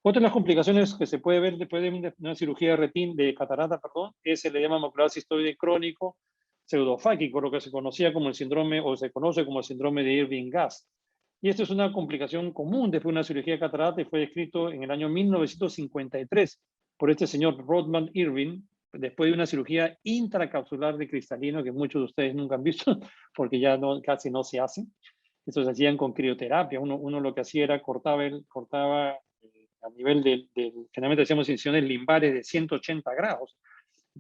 Otra de las complicaciones que se puede ver después de una cirugía de catarata, es el edema macular cistoide crónico pseudofáquico, lo que se conocía como el síndrome, o se conoce como el síndrome de Irving-Gass. Y esto es una complicación común después de una cirugía de catarata y fue descrito en el año 1953 por este señor Rodman Irving, después de una cirugía intracapsular de cristalino que muchos de ustedes nunca han visto porque ya casi no se hace. Estos se hacían con crioterapia. Uno lo que hacía era cortaba a nivel generalmente hacíamos incisiones limbares de 180 grados.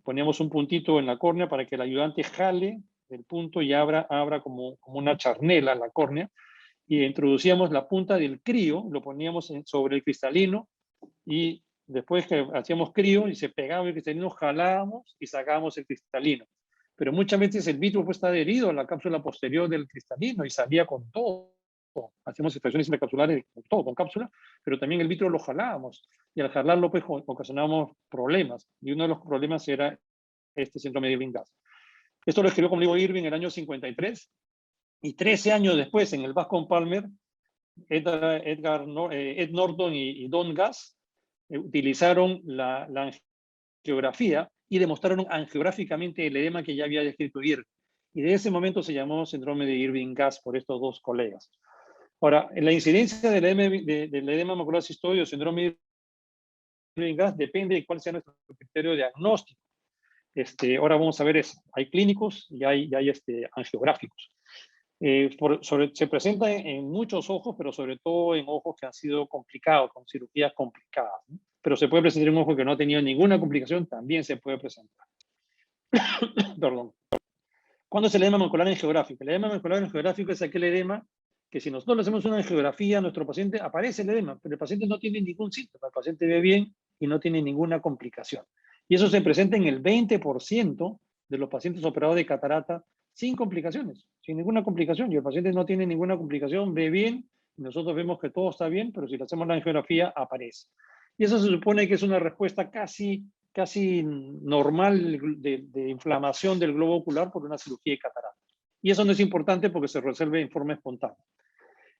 Poníamos un puntito en la córnea para que el ayudante jale el punto y abra como una charnela la córnea, y introducíamos la punta del crío, lo poníamos sobre el cristalino, y después que hacíamos crío y se pegaba el cristalino, jalábamos y sacábamos el cristalino. Pero muchas veces el vitro pues, está adherido a la cápsula posterior del cristalino y salía con todo. Hacíamos extracciones intracapsulares con todo, con cápsula, pero también el vitro lo jalábamos. Y al jalarlo pues ocasionábamos problemas. Y uno de los problemas era este síndrome de Irving-Gass. Esto lo escribió, como digo, Irving en el año 53. Y 13 años después, en el Bascom Palmer, Ed Norton y Don Gass utilizaron la angiografía y demostraron angiográficamente el edema que ya había descrito Irving. Y de ese momento se llamó síndrome de Irving-Gass por estos dos colegas. Ahora, la incidencia del edema macular cistoide o síndrome de Irving-Gass depende de cuál sea nuestro criterio de diagnóstico. Ahora vamos a ver eso. Hay clínicos y hay angiográficos. Se presenta en muchos ojos, pero sobre todo en ojos que han sido complicados, con cirugías complicadas, ¿no? Pero se puede presentar en un ojo que no ha tenido ninguna complicación, también se puede presentar. Perdón. ¿Cuándo es el edema macular angiográfico? El edema macular angiográfico es aquel edema que si nosotros le hacemos una angiografía a nuestro paciente, aparece el edema, pero el paciente no tiene ningún síntoma, el paciente ve bien y no tiene ninguna complicación. Y eso se presenta en el 20% de los pacientes operados de catarata sin complicaciones, sin ninguna complicación. Y el paciente no tiene ninguna complicación, ve bien, y nosotros vemos que todo está bien, pero si le hacemos la angiografía, aparece. Y eso se supone que es una respuesta casi normal de inflamación del globo ocular por una cirugía de catarata. Y eso no es importante porque se resuelve en forma espontánea.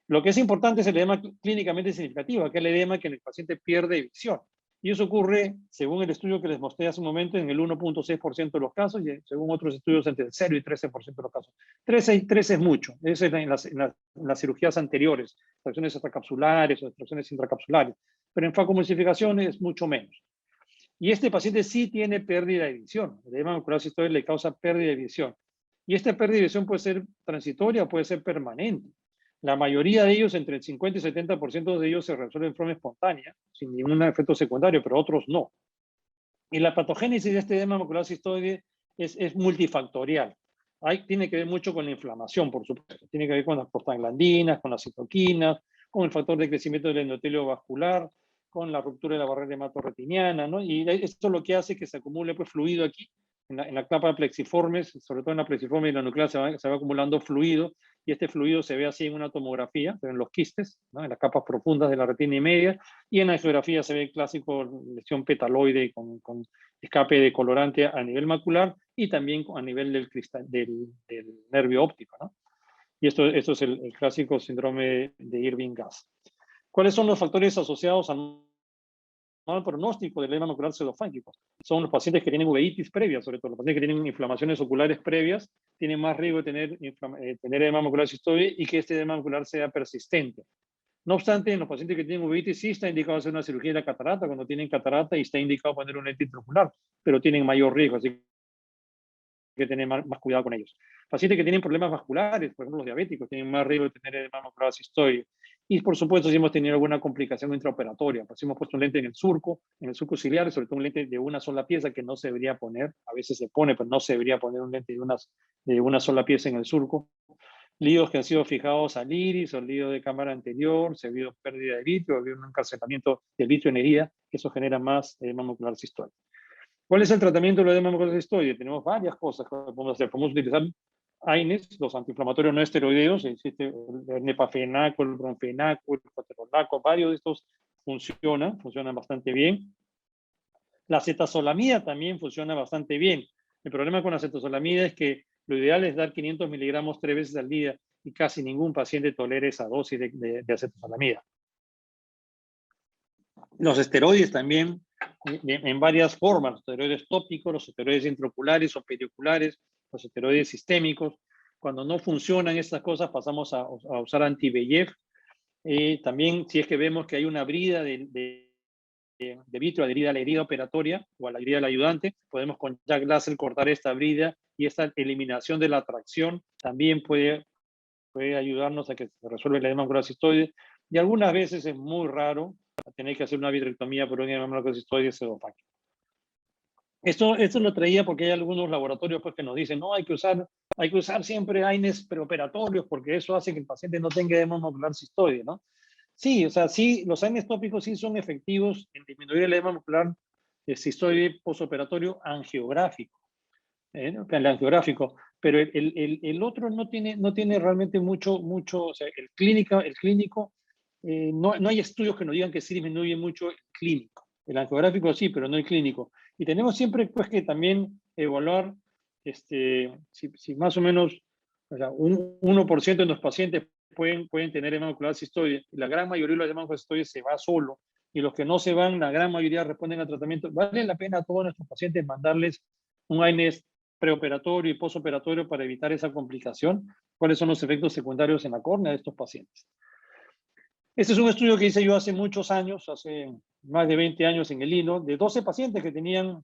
Lo que es importante es el edema clínicamente significativo, aquel edema que el paciente pierde visión. Y eso ocurre, según el estudio que les mostré hace un momento, en el 1.6% de los casos, y según otros estudios entre el 0 y 13% de los casos. 13 es mucho, eso es en las cirugías anteriores, extracciones extracapsulares o extracciones intracapsulares, pero en facomulsificación es mucho menos. Y este paciente sí tiene pérdida de visión. El edema macular cistoide le causa pérdida de visión. Y esta pérdida de visión puede ser transitoria o puede ser permanente. La mayoría de ellos, entre el 50 y 70% de ellos se resuelven en forma espontánea, sin ningún efecto secundario, pero otros no. Y la patogénesis de este edema macular cistoide es multifactorial. Tiene que ver mucho con la inflamación, por supuesto. Tiene que ver con las prostaglandinas, con las citoquinas, con el factor de crecimiento del endotelio vascular, con la ruptura de la barrera hematorretiniana, ¿no? Y esto es lo que hace que se acumule pues, fluido aquí, en la capa plexiformes, sobre todo en la plexiforme y la nuclear se va acumulando fluido, y este fluido se ve así en una tomografía, en los quistes, ¿no? En las capas profundas de la retina y media, y en la angiografía se ve el clásico lesión petaloide con escape de colorante a nivel macular y también a nivel del nervio óptico, ¿no? Y esto es el clásico síndrome de Irving-Gass. ¿Cuáles son los factores asociados al mal pronóstico del edema macular pseudofángico? Son los pacientes que tienen uveitis previa, sobre todo los pacientes que tienen inflamaciones oculares previas, tienen más riesgo de tener edema macular cistoide y que este edema macular sea persistente. No obstante, en los pacientes que tienen uveitis sí está indicado hacer una cirugía de la catarata cuando tienen catarata y está indicado poner un lente intraocular, pero tienen mayor riesgo, así que tener más cuidado con ellos. Pacientes que tienen problemas vasculares, por ejemplo los diabéticos, tienen más riesgo de tener edema macular cistoide. Y por supuesto, si hemos tenido alguna complicación intraoperatoria, pues hemos puesto un lente en el surco ciliar, sobre todo un lente de una sola pieza que no se debería poner, a veces se pone, pero no se debería poner un lente de una sola pieza en el surco. Líos que han sido fijados al iris o lío de cámara anterior, se ha habido pérdida de vitrio, ha habido un encarcelamiento del vitrio en herida, que eso genera más edema macular cistoide. ¿Cuál es el tratamiento del edema macular cistoide? Tenemos varias cosas que podemos hacer. Podemos utilizar AINES, los antiinflamatorios no esteroideos, existe el nepafenaco, el bromfenaco, el ketorolaco, varios de estos funcionan bastante bien. La acetazolamida también funciona bastante bien. El problema con la acetazolamida es que lo ideal es dar 500 miligramos 3 veces al día y casi ningún paciente tolera esa dosis de acetazolamida. Los esteroides también, en varias formas, los esteroides tópicos, los esteroides intraoculares o perioculares, los esteroides sistémicos. Cuando no funcionan estas cosas, pasamos a usar anti-VEGF. También, si es que vemos que hay una brida de vitrio adherida a la herida operatoria o a la herida del ayudante, podemos con Jack Lancel cortar esta brida y esta eliminación de la tracción también puede ayudarnos a que se resuelva el edema macular cistoide. Y algunas veces es muy raro tener que hacer una vitrectomía por un edema macular cistoide pseudofángico. Esto lo traía porque hay algunos laboratorios pues, que nos dicen, no, hay que usar siempre AINES preoperatorios porque eso hace que el paciente no tenga edema macular cistoide, ¿no? Sí, o sea, sí, los AINES tópicos sí son efectivos en disminuir el edema macular cistoide postoperatorio angiográfico, el angiográfico, pero el otro no tiene realmente mucho, o sea, el clínico no hay estudios que nos digan que sí disminuye mucho el clínico. El angiográfico sí, pero no el clínico. Y tenemos siempre pues, que también evaluar si más o menos o sea, un 1% de los pacientes pueden tener edema macular cistoide. La gran mayoría de los edema macular cistoide se va solo. y los que no se van, la gran mayoría responden al tratamiento. Vale la pena a todos nuestros pacientes mandarles un AINES preoperatorio y postoperatorio para evitar esa complicación. ¿Cuáles son los efectos secundarios en la córnea de estos pacientes? Este es un estudio que hice yo hace muchos años, hace más de 20 años en el hilo, de 12 pacientes que tenían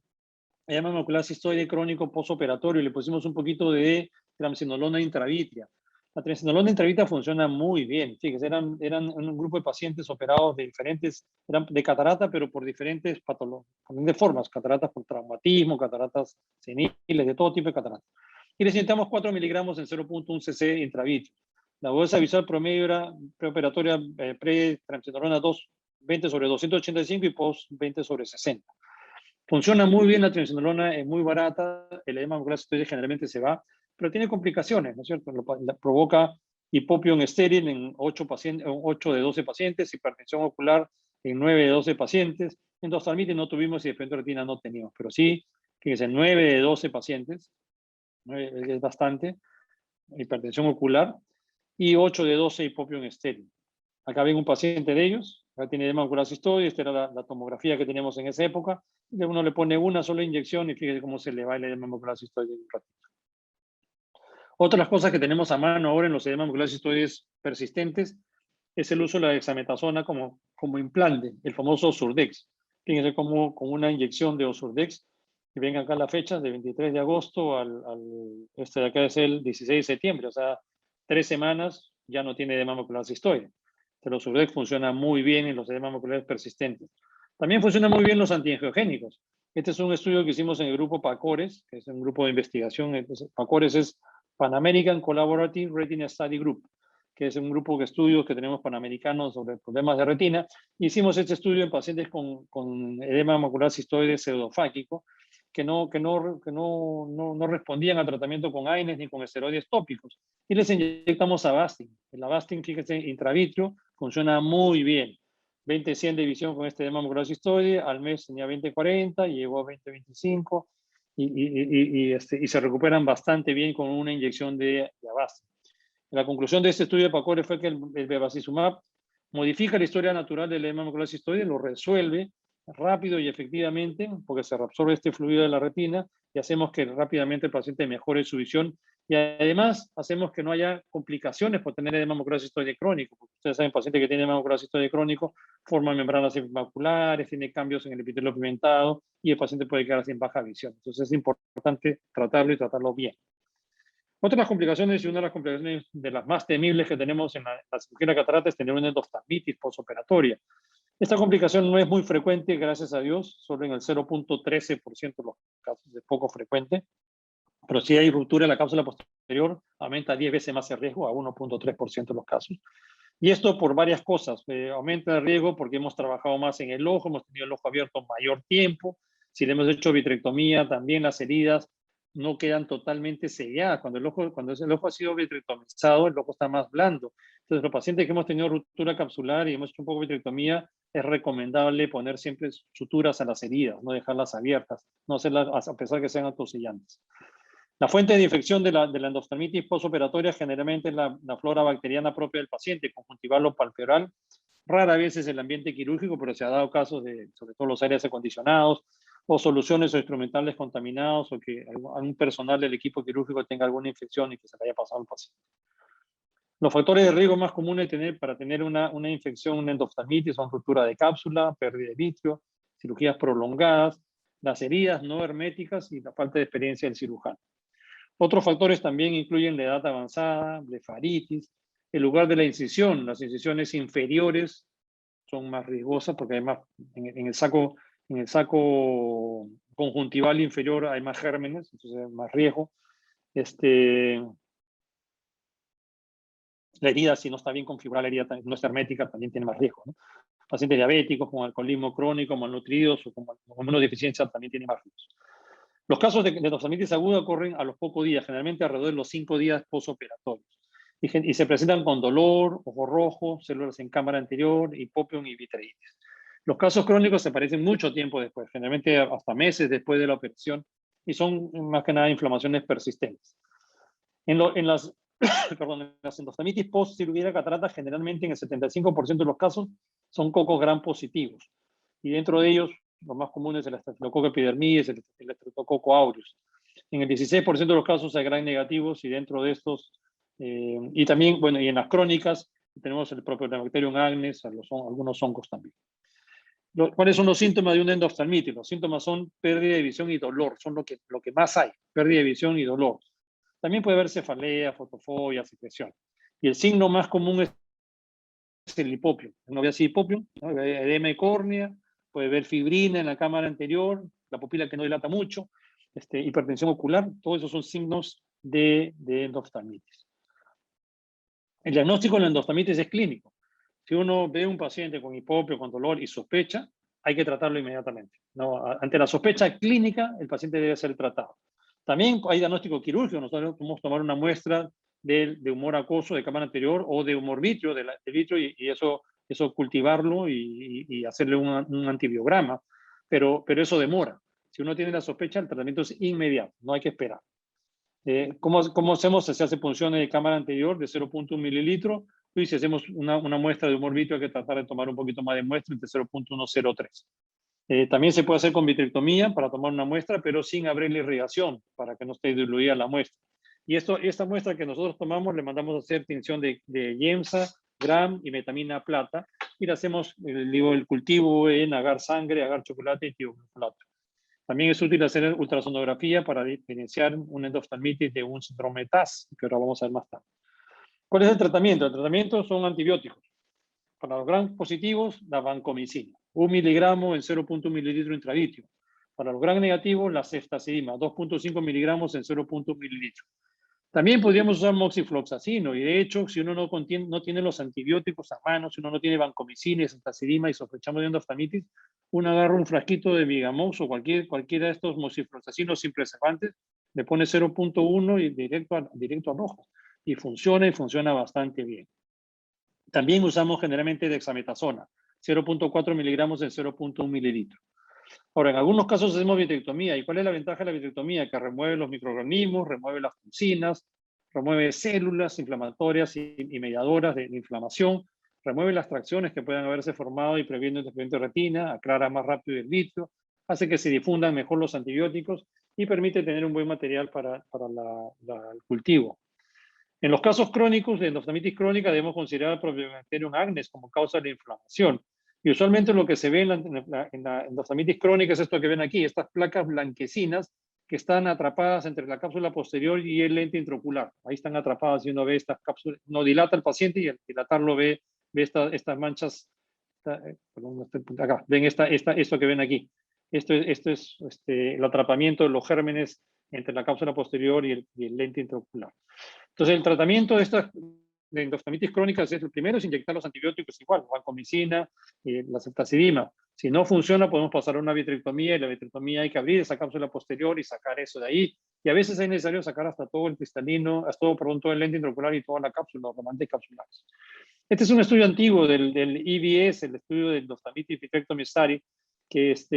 edema macular cistoide crónico postoperatorio, y le pusimos un poquito de triamcinolona intravítrea. La triamcinolona intravítrea funciona muy bien. Fíjense, eran un grupo de pacientes operados de diferentes, eran de catarata, pero por diferentes patologías, de formas, cataratas por traumatismo, cataratas seniles, de todo tipo de cataratas. Y les inyectamos 4 miligramos en 0.1 cc intravítrea. La agudeza visual promedio era preoperatoria pre-triamcinolona 2, 20/285 y post 20/60. Funciona muy bien la triamcinolona, es muy barata, el edema macular cistoide generalmente se va, pero tiene complicaciones, ¿no es cierto? Provoca hipopión estéril en 8 de 12 pacientes, hipertensión ocular en 9 de 12 pacientes, endoftalmitis no tuvimos y defecto de retina no teníamos, pero sí, fíjense, 9 de 12 pacientes, 9 es bastante, hipertensión ocular, y 8 de 12 hipopión estéril. Acá ven un paciente de ellos, acá tiene edema macular cistoide, esta era la tomografía que teníamos en esa época, y uno le pone una sola inyección y fíjese cómo se le va el edema macular cistoide en un ratito. Otras cosas que tenemos a mano ahora en los edemas maculares cistoides persistentes es el uso de la dexametasona como implante, el famoso Osurdex. Fíjense cómo con una inyección de Osurdex, y ven acá la fecha, de 23 de agosto este de acá es el 16 de septiembre, o sea, 3 semanas ya no tiene edema macular cistoide. Pero Osurdex funciona muy bien en los edemas maculares persistentes. También funciona muy bien los antiangiogénicos. Este es un estudio que hicimos en el grupo PACORES, que es un grupo de investigación. PACORES es Pan American Collaborative Retina Study Group, que es un grupo de estudios que tenemos panamericanos sobre problemas de retina. Hicimos este estudio en pacientes con edema macular cistoide pseudofáquico, que no respondían al tratamiento con AINES ni con esteroides tópicos. Y les inyectamos Avastin. El Avastin, fíjense, intravitrio, funciona muy bien. 20/100 de visión con este edema macular cistoide, al mes tenía 20/40, llegó a 20/25, y se recuperan bastante bien con una inyección de Avastin. La conclusión de este estudio de PACORES fue que el bevacizumab modifica la historia natural del edema macular cistoide, lo resuelve rápido y efectivamente, porque se reabsorbe este fluido de la retina y hacemos que rápidamente el paciente mejore su visión, y además hacemos que no haya complicaciones por tener edema macular cistoide crónico, porque ustedes saben, paciente que tiene edema macular cistoide crónico forma membranas maculares, tiene cambios en el epitelio pigmentado y el paciente puede quedar sin baja visión. Entonces es importante tratarlo y tratarlo bien. Otras complicaciones, y una de las complicaciones de las más temibles que tenemos en la cirugía de catarata, es tener una endoftalmitis postoperatoria. Esta complicación no es muy frecuente, gracias a Dios, solo en el 0.13% de los casos, es poco frecuente, pero si hay ruptura de la cápsula posterior, aumenta 10 veces más el riesgo, a 1.3% de los casos. Y esto por varias cosas. Aumenta el riesgo porque hemos trabajado más en el ojo, hemos tenido el ojo abierto mayor tiempo. Si le hemos hecho vitrectomía, también las heridas no quedan totalmente selladas. Cuando el ojo ha sido vitrectomizado, el ojo está más blando. Entonces, los pacientes que hemos tenido ruptura capsular y hemos hecho un poco de vitrectomía, es recomendable poner siempre suturas a las heridas, no dejarlas abiertas, no hacerlas a pesar que sean autosellantes. La fuente de infección de la endoftalmitis postoperatoria generalmente es la flora bacteriana propia del paciente, conjuntival o palpebral. Rara vez es el ambiente quirúrgico, pero se ha dado casos de, sobre todo los aires acondicionados, o soluciones o instrumentales contaminados, o que algún personal del equipo quirúrgico tenga alguna infección y que se le haya pasado al paciente. Los factores de riesgo más comunes para tener una infección, una endoftalmitis, son ruptura de cápsula, pérdida de vitrio, cirugías prolongadas, las heridas no herméticas y la falta de experiencia del cirujano. Otros factores también incluyen la edad avanzada, blefaritis, el lugar de la incisión. Las incisiones inferiores son más riesgosas porque además en el saco conjuntival inferior hay más gérmenes, entonces hay más riesgo. La herida, si no está bien configurada, la herida no es hermética, también tiene más riesgo, ¿no? Pacientes diabéticos con alcoholismo crónico, malnutridos o con inmunodeficiencia también tienen más riesgo. Los casos de endoftalmitis aguda ocurren a los pocos días, generalmente alrededor de los 5 días postoperatorios. Y se presentan con dolor, ojo rojo, células en cámara anterior, hipopión y vitreitis. Los casos crónicos se aparecen mucho tiempo después, generalmente hasta meses después de la operación, y son más que nada inflamaciones persistentes. En las endoftalmitis post cirugía de catarata, generalmente en el 75% de los casos son cocos gram positivos. y dentro de ellos, los más comunes es el Staphylococcus epidermidis, el Streptococcus aureus. En el 16% de los casos hay gran negativos y dentro de estos, y también, bueno, y en las crónicas tenemos el Propionibacterium agnes, algunos hongos también. ¿Cuáles son los síntomas de una endoftalmitis? Los síntomas son pérdida de visión y dolor, son lo que más hay, pérdida de visión y dolor. También puede haber cefalea, fotofobia, secreción. Y el signo más común es el hipopio. Uno ve así hipopio, ¿no? Edema de córnea, puede ver fibrina en la cámara anterior, la pupila que no dilata mucho, hipertensión ocular, todos esos son signos de endoftalmitis. El diagnóstico de la endoftalmitis es clínico. Si uno ve un paciente con hipopio, con dolor y sospecha, hay que tratarlo inmediatamente, ¿no? Ante la sospecha clínica, el paciente debe ser tratado. También hay diagnóstico quirúrgico. Nosotros podemos tomar una muestra de humor acuoso de cámara anterior o de humor vítreo, de vitrio, y eso cultivarlo y hacerle un antibiograma. Pero eso demora. Si uno tiene la sospecha, el tratamiento es inmediato, no hay que esperar. ¿Cómo hacemos? Se hace punciones de cámara anterior de 0.1 mililitro, y si hacemos una muestra de humor vítreo hay que tratar de tomar un poquito más de muestra, entre 0.1 y 0.3. También se puede hacer con vitrectomía para tomar una muestra, pero sin abrir la irrigación, para que no esté diluida la muestra. Y esta muestra que nosotros tomamos, le mandamos a hacer tinción de Yemsa, Gram y metamina plata, y le hacemos el cultivo en agar sangre, agar chocolate y tioglucolato. También es útil hacer ultrasonografía para diferenciar un endoftalmitis de un síndrome TAS, que ahora vamos a ver más tarde. ¿Cuál es el tratamiento? El tratamiento son antibióticos. Para los gram positivos, la vancomicina, 1 miligramo en 0.1 mililitro intravíteo. Para los gram negativos, la ceftazidima, 2.5 miligramos en 0.1 mililitro. También podríamos usar moxifloxacino, y de hecho, si uno no tiene los antibióticos a mano, si uno no tiene vancomicina y ceftazidima y sospechamos de endoftalmitis, uno agarra un frasquito de Vigamox o cualquiera de estos moxifloxacinos sin preservantes, le pone 0.1 y directo al ojo. Y funciona bastante bien. También usamos generalmente dexametasona, 0.4 miligramos en 0.1 mililitro. Ahora, en algunos casos hacemos vitrectomía. ¿Y cuál es la ventaja de la vitrectomía? Que remueve los microorganismos, remueve las toxinas, remueve células inflamatorias y mediadoras de inflamación, remueve las tracciones que puedan haberse formado y previene el desprendimiento de retina, aclara más rápido el vitrio, hace que se difundan mejor los antibióticos y permite tener un buen material para el cultivo. En los casos crónicos de endoftalmitis crónica debemos considerar el Propionibacterium agnes como causa de inflamación. Y usualmente lo que se ve en la endoftalmitis crónica es esto que ven aquí, estas placas blanquecinas que están atrapadas entre la cápsula posterior y el lente intraocular. Ahí están atrapadas y uno ve estas cápsulas, no dilata el paciente y al dilatarlo ve estas manchas. Acá, ven esto que ven aquí. Esto es el atrapamiento de los gérmenes entre la cápsula posterior y el lente intraocular. Entonces, el tratamiento de endoftalmitis crónicas es el primero, es inyectar los antibióticos igual, vancomicina, la ceftazidima. Si no funciona, podemos pasar a una vitrectomía, y la vitrectomía hay que abrir esa cápsula posterior y sacar eso de ahí. Y a veces es necesario sacar hasta todo el cristalino, todo el lente intraocular y toda la cápsula, los remanentes capsulares. Este es un estudio antiguo del EBS, el estudio de endoftalmitis vitrectomy study, que es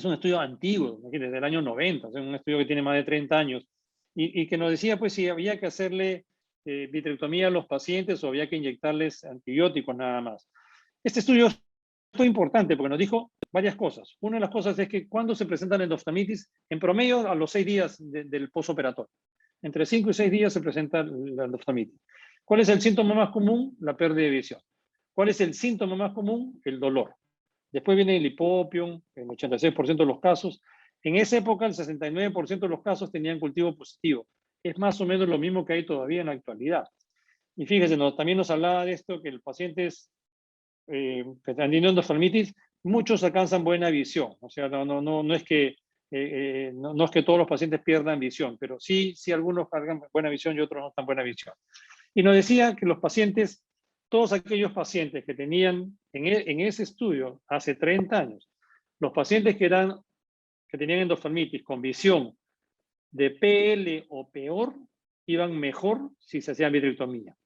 un estudio antiguo, desde el año 90, o sea, un estudio que tiene más de 30 años, y que nos decía pues si había que hacerle vitrectomía a los pacientes o había que inyectarles antibióticos nada más. Este estudio es muy importante porque nos dijo varias cosas. Una de las cosas es que cuando se presenta la endoftalmitis, en promedio a los 6 días del posoperatorio. Entre 5 y 6 días se presenta la endoftalmitis. ¿Cuál es el síntoma más común? La pérdida de visión. ¿Cuál es el síntoma más común? El dolor. Después viene el hipopium, en 86% de los casos. En esa época, el 69% de los casos tenían cultivo positivo. Es más o menos lo mismo que hay todavía en la actualidad. Y fíjense, también nos hablaba de esto, que los pacientes que están teniendo endoftalmitis, muchos alcanzan buena visión. O sea, no es que todos los pacientes pierdan visión, pero sí algunos cargan buena visión y otros no tan buena visión. Y nos decía que los pacientes, todos aquellos pacientes que tenían en ese estudio hace 30 años, los pacientes que tenían endoftalmitis con visión de PL o peor, iban mejor si se hacían vitrectomía.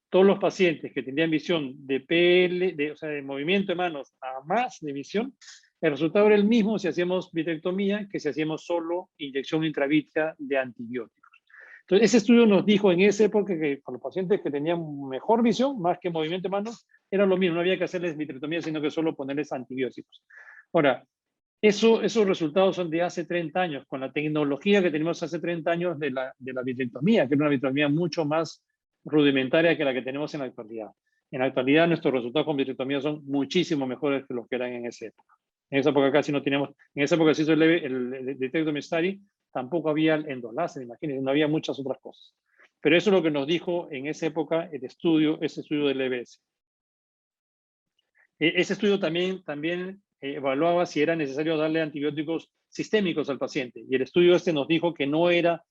Todos los pacientes que tenían visión de PL, o sea, de movimiento de manos a más de visión, el resultado era el mismo si hacíamos vitrectomía que si hacíamos solo inyección intravítrea de antibióticos. Entonces, ese estudio nos dijo en esa época que para los pacientes que tenían mejor visión, más que movimiento de manos, era lo mismo, no había que hacerles vitrectomía, sino que solo ponerles antibióticos. Ahora, esos resultados son de hace 30 años, con la tecnología que tenemos hace 30 años de la vitrectomía, que era una vitrectomía mucho más rudimentaria que la que tenemos en la actualidad. En la actualidad, nuestros resultados con vitrectomía son muchísimo mejores que los que eran en esa época. En esa época casi no teníamos, en esa época se hizo el Vitrectomy Study, tampoco había el endoláser, imagínense, no había muchas otras cosas. Pero eso es lo que nos dijo en esa época ese estudio del EBS. Ese estudio también evaluaba si era necesario darle antibióticos sistémicos al paciente. Y el estudio nos dijo que no era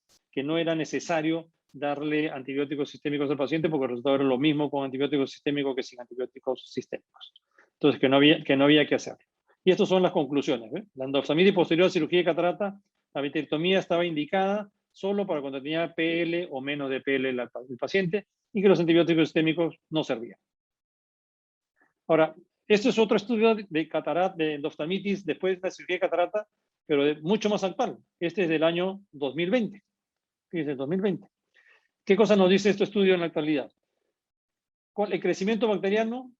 necesario darle antibióticos sistémicos al paciente porque el resultado era lo mismo con antibióticos sistémicos que sin antibióticos sistémicos. Entonces, que no había que hacer. Y estas son las conclusiones. La endoftalmitis posterior a cirugía de catarata, la vitrectomía estaba indicada solo para cuando tenía PL o menos de PL el paciente y que los antibióticos sistémicos no servían. Ahora, este es otro estudio de catarata, de endoftalmitis después de la cirugía de catarata, pero mucho más actual. Este es del año 2020. Fíjense, 2020. ¿Qué cosa nos dice este estudio en la actualidad? El crecimiento bacteriano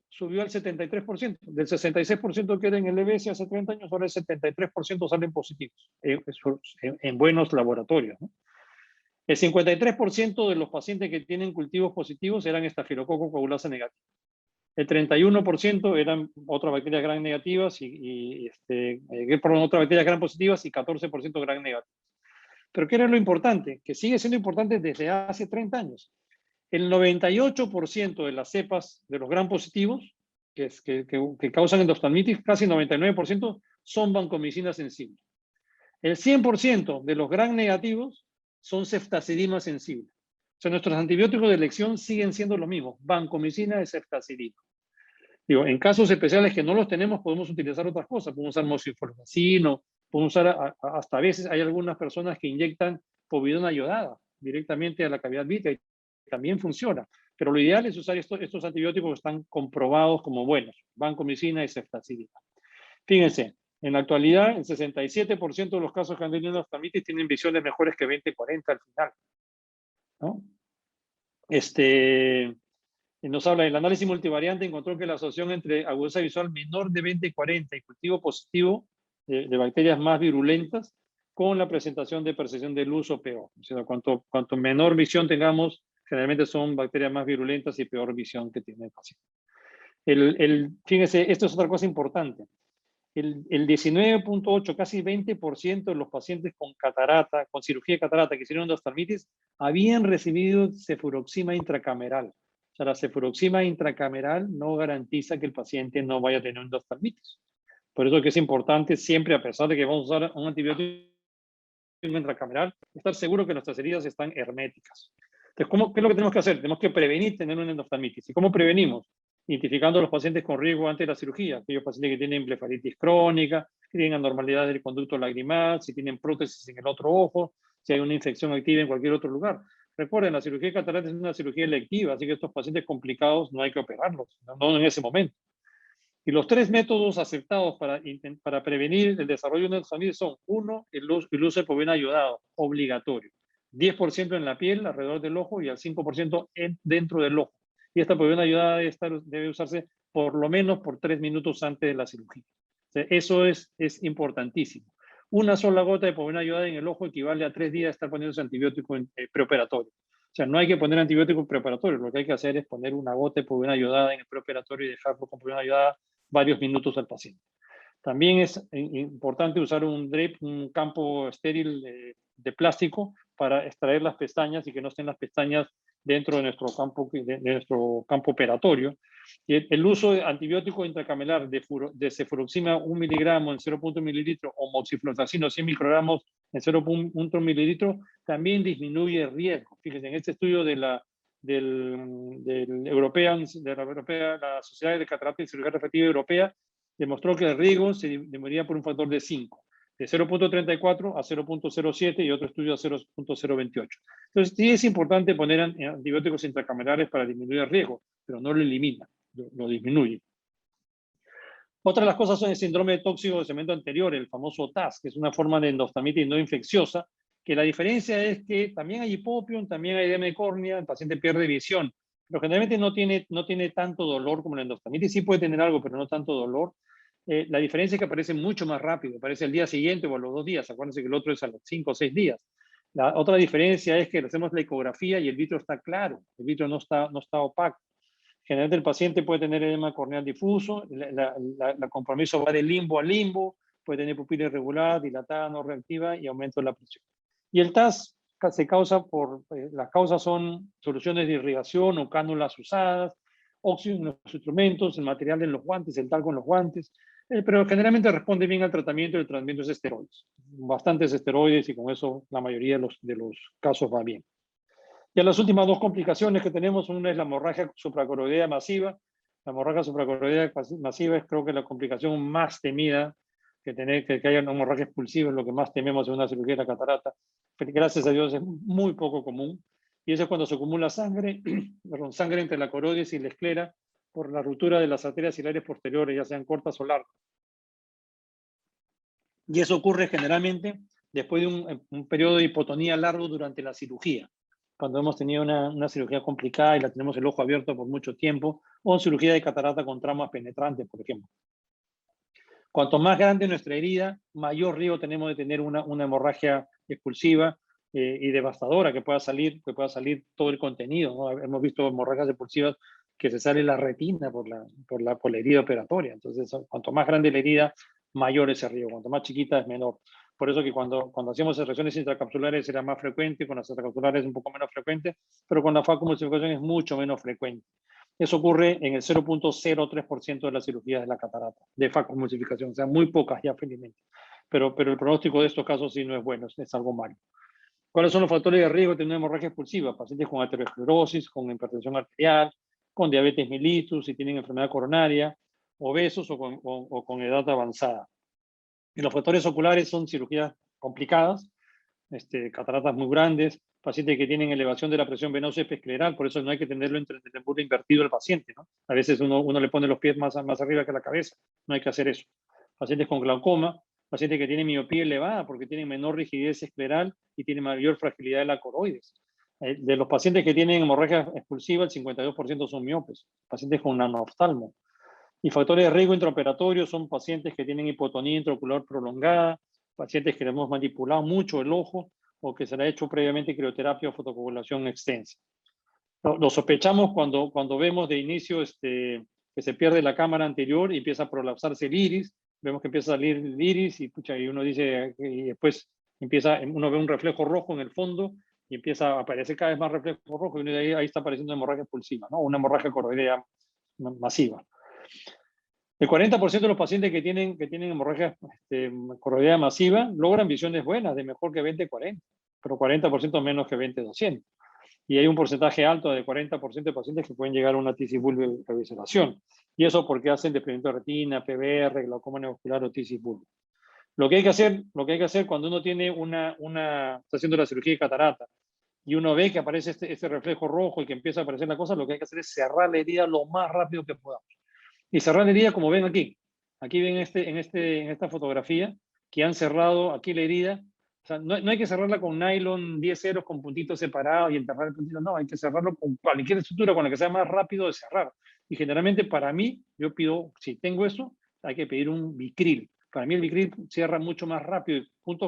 subió al 73%. Del 66% que era en el EBS hace 30 años, ahora el 73% salen positivos en buenos laboratorios, ¿no? El 53% de los pacientes que tienen cultivos positivos eran estafilococo coagulasa negativa. El 31% eran otras bacterias gram negativas otras bacterias gram positivas y 14% gram negativas. Pero ¿qué era lo importante? Que sigue siendo importante desde hace 30 años. El 98% de las cepas de los gram positivos que causan endoftalmitis, casi 99%, son vancomicina sensible. El 100% de los gram negativos son ceftazidima sensible. O sea, nuestros antibióticos de elección siguen siendo los mismos, vancomicina y ceftazidima. Digo, en casos especiales que no los tenemos, podemos utilizar otras cosas. Podemos usar mosifloxacino, podemos usar, hasta a veces hay algunas personas que inyectan povidona iodada directamente a la cavidad vitrea. También funciona. Pero lo ideal es usar estos antibióticos que están comprobados como buenos, vancomicina y ceftazidima. Fíjense, en la actualidad, el 67% de los casos que han tenido endoftalmitis tienen visiones mejores que 20/40 al final, ¿no? Nos habla del análisis multivariante, encontró que la asociación entre agudeza visual menor de 20/40 y cultivo positivo de bacterias más virulentas con la presentación de percepción de luz o peor. O sea, cuanto menor visión tengamos, generalmente son bacterias más virulentas y peor visión que tiene el paciente. Fíjense, esto es otra cosa importante. El 19.8, casi 20% de los pacientes con catarata, con cirugía de catarata que hicieron endoftalmitis, habían recibido cefuroxima intracameral. O sea, la cefuroxima intracameral no garantiza que el paciente no vaya a tener endoftalmitis. Por eso que es importante siempre, a pesar de que vamos a usar un antibiótico intracameral, estar seguro que nuestras heridas están herméticas. Entonces, ¿qué es lo que tenemos que hacer? Tenemos que prevenir tener una endoftalmitis. ¿Y cómo prevenimos? Identificando a los pacientes con riesgo antes de la cirugía, aquellos pacientes que tienen blefaritis crónica, que tienen anormalidades del conducto lagrimal, si tienen prótesis en el otro ojo, si hay una infección activa en cualquier otro lugar. Recuerden, la cirugía de catarata es una cirugía electiva, así que estos pacientes complicados no hay que operarlos, no en ese momento. Y los 3 métodos aceptados para prevenir el desarrollo de una endoftalmitis son: 1, el uso de povidona iodado, obligatorio. 10% en la piel, alrededor del ojo, y al 5% dentro del ojo. Y esta povidona iodada debe usarse por lo menos por 3 minutos antes de la cirugía. O sea, eso es importantísimo. Una sola gota de povidona iodada en el ojo equivale a 3 días de estar poniéndose antibiótico preoperatorio. O sea, no hay que poner antibiótico preoperatorio. Lo que hay que hacer es poner una gota de povidona iodada en el preoperatorio y dejarlo con povidona iodada varios minutos al paciente. También es importante usar un drape, un campo estéril de plástico para extraer las pestañas y que no estén las pestañas dentro de nuestro campo operatorio. Y el uso de antibiótico intracameral de cefuroxima 1 miligramo en 0.1 mililitro o moxifloxacino 100 microgramos en 0.1 mililitro también disminuye el riesgo. Fíjense, en este estudio de la Sociedad de Catarata y Cirugía Refractiva Europea, demostró que el riesgo se disminuía por un factor de 5, de 0.34 a 0.07 y otro estudio a 0.028. Entonces, sí es importante poner antibióticos intracamerales para disminuir el riesgo, pero no lo elimina, lo disminuye. Otra de las cosas son el síndrome tóxico de cemento anterior, el famoso TAS, que es una forma de endoftalmitis no infecciosa, que la diferencia es que también hay hipopión, también hay edema de córnea, el paciente pierde visión, pero generalmente no tiene tanto dolor como la endoftalmitis, sí puede tener algo, pero no tanto dolor. La diferencia es que aparece mucho más rápido, aparece el día siguiente o a los 2 días, acuérdense que el otro es a los 5 o 6 días. La otra diferencia es que hacemos la ecografía y el vitro está claro, el vitro no está opaco. Generalmente el paciente puede tener edema corneal difuso, la compromiso va de limbo a limbo, puede tener pupila irregular, dilatada, no reactiva y aumento de la presión. Y el TAS se causa las causas son soluciones de irrigación o cánulas usadas, óxido en los instrumentos, el material en los guantes, el talco en los guantes, pero generalmente responde bien al tratamiento y el tratamiento es esteroides. Bastantes esteroides y con eso la mayoría de los casos va bien. Ya las últimas 2 complicaciones que tenemos, una es la hemorragia supracoroidea masiva. La hemorragia supracoroidea masiva es creo que la complicación más temida, que haya una hemorragia expulsiva es lo que más tememos en una cirugía de la catarata. Pero gracias a Dios es muy poco común. Y eso es cuando se acumula sangre, sangre entre la coroides y la esclera por la ruptura de las arterias ciliares posteriores, ya sean cortas o largas. Y eso ocurre generalmente después de un periodo de hipotonía largo durante la cirugía, cuando hemos tenido una cirugía complicada y la tenemos el ojo abierto por mucho tiempo, o cirugía de catarata con traumas penetrantes, por ejemplo. Cuanto más grande nuestra herida, mayor riesgo tenemos de tener una hemorragia expulsiva y devastadora, que pueda salir todo el contenido, ¿no? Hemos visto hemorragias expulsivas que se sale la retina por la herida operatoria. Entonces, cuanto más grande la herida, mayor ese riesgo. Cuanto más chiquita, es menor. Por eso que cuando hacíamos secreciones intracapsulares era más frecuente, con las extracapsulares es un poco menos frecuente, pero con la facomulsificación es mucho menos frecuente. Eso ocurre en el 0.03% de las cirugías de la catarata, de facomulsificación, o sea, muy pocas ya felizmente. Pero el pronóstico de estos casos sí no es bueno, es algo malo. ¿Cuáles son los factores de riesgo de tener una hemorragia expulsiva? Pacientes con aterosclerosis, con hipertensión arterial, con diabetes mellitus, si tienen enfermedad coronaria, obesos o con edad avanzada. Y los factores oculares son cirugías complicadas, cataratas muy grandes, pacientes que tienen elevación de la presión venosa escleral, por eso no hay que tenerlo entre el embute invertido al paciente, ¿no? A veces uno le pone los pies más arriba que la cabeza, no hay que hacer eso. Pacientes con glaucoma, pacientes que tienen miopía elevada porque tienen menor rigidez escleral y tienen mayor fragilidad de la coroides. De los pacientes que tienen hemorragia expulsiva, el 52% son miopes, pacientes con nanooftalmo. Y factores de riesgo intraoperatorio son pacientes que tienen hipotonía intraocular prolongada, pacientes que le hemos manipulado mucho el ojo o que se le ha hecho previamente crioterapia o fotocoagulación extensa. Lo sospechamos cuando vemos de inicio que se pierde la cámara anterior y empieza a prolapsarse el iris, vemos que empieza a salir el iris y uno dice, y después uno ve un reflejo rojo en el fondo y empieza a aparecer cada vez más reflejo rojo y uno de ahí está apareciendo una hemorragia expulsiva, ¿no? Una hemorragia coroidea masiva. El 40% de los pacientes que tienen hemorragia coroidea masiva logran visiones buenas, de mejor que 20-40, pero 40% menos que 20-200. Y hay un porcentaje alto de 40% de pacientes que pueden llegar a una tisis bulboevisceración. Y eso porque hacen desprendimiento de retina, PBR, glaucoma neovascular o tisis bulbo. Lo que hay que hacer cuando uno tiene está haciendo la cirugía de catarata y uno ve que aparece este reflejo rojo y que empieza a aparecer la cosa, lo que hay que hacer es cerrar la herida lo más rápido que podamos. Y cerrar la herida como ven aquí. Aquí ven en esta fotografía que han cerrado aquí la herida. O sea, no hay que cerrarla con nylon 10 ceros con puntitos separados y enterrar el puntito. No, hay que cerrarlo con cualquier estructura con la que sea más rápido de cerrar. Y generalmente para mí, yo pido, si tengo eso, hay que pedir un Vicryl. Para mí el Vicryl cierra mucho más rápido,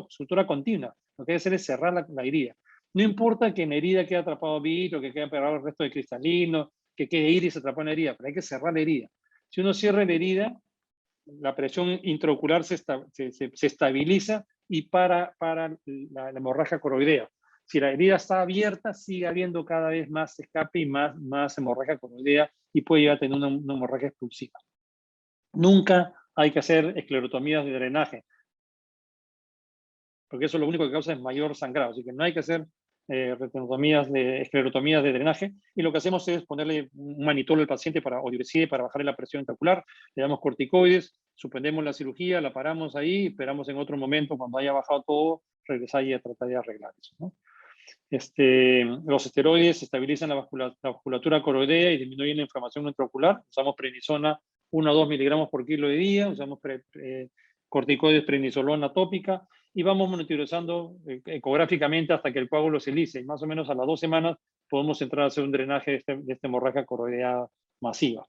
sutura continua. Lo que hay que hacer es cerrar la herida. No importa que en la herida quede atrapado vidrio, que quede pegado el resto de cristalino, que quede iris atrapado en la herida, pero hay que cerrar la herida. Si uno cierra la herida, la presión intraocular se estabiliza y para la hemorragia coroidea. Si la herida está abierta, sigue habiendo cada vez más escape y más hemorragia coroidea y puede llegar a tener una hemorragia expulsiva. Nunca hay que hacer esclerotomías de drenaje, porque eso lo único que causa es mayor sangrado. Así que no hay que hacer esclerotomías de drenaje, y lo que hacemos es ponerle un manitol al paciente o diureside para bajarle la presión intraocular, le damos corticoides, suspendemos la cirugía, la paramos ahí, esperamos en otro momento cuando haya bajado todo, regresar y a tratar de arreglar eso, ¿no? Los esteroides estabilizan la vasculatura coroidea y disminuyen la inflamación intraocular. Usamos prednisona 1 a 2 miligramos por kilo de día, usamos corticoides prednisolona tópica y vamos monitorizando ecográficamente hasta que el coágulo se lise. Más o menos a las 2 semanas podemos entrar a hacer un drenaje de esta hemorragia coroidea masiva.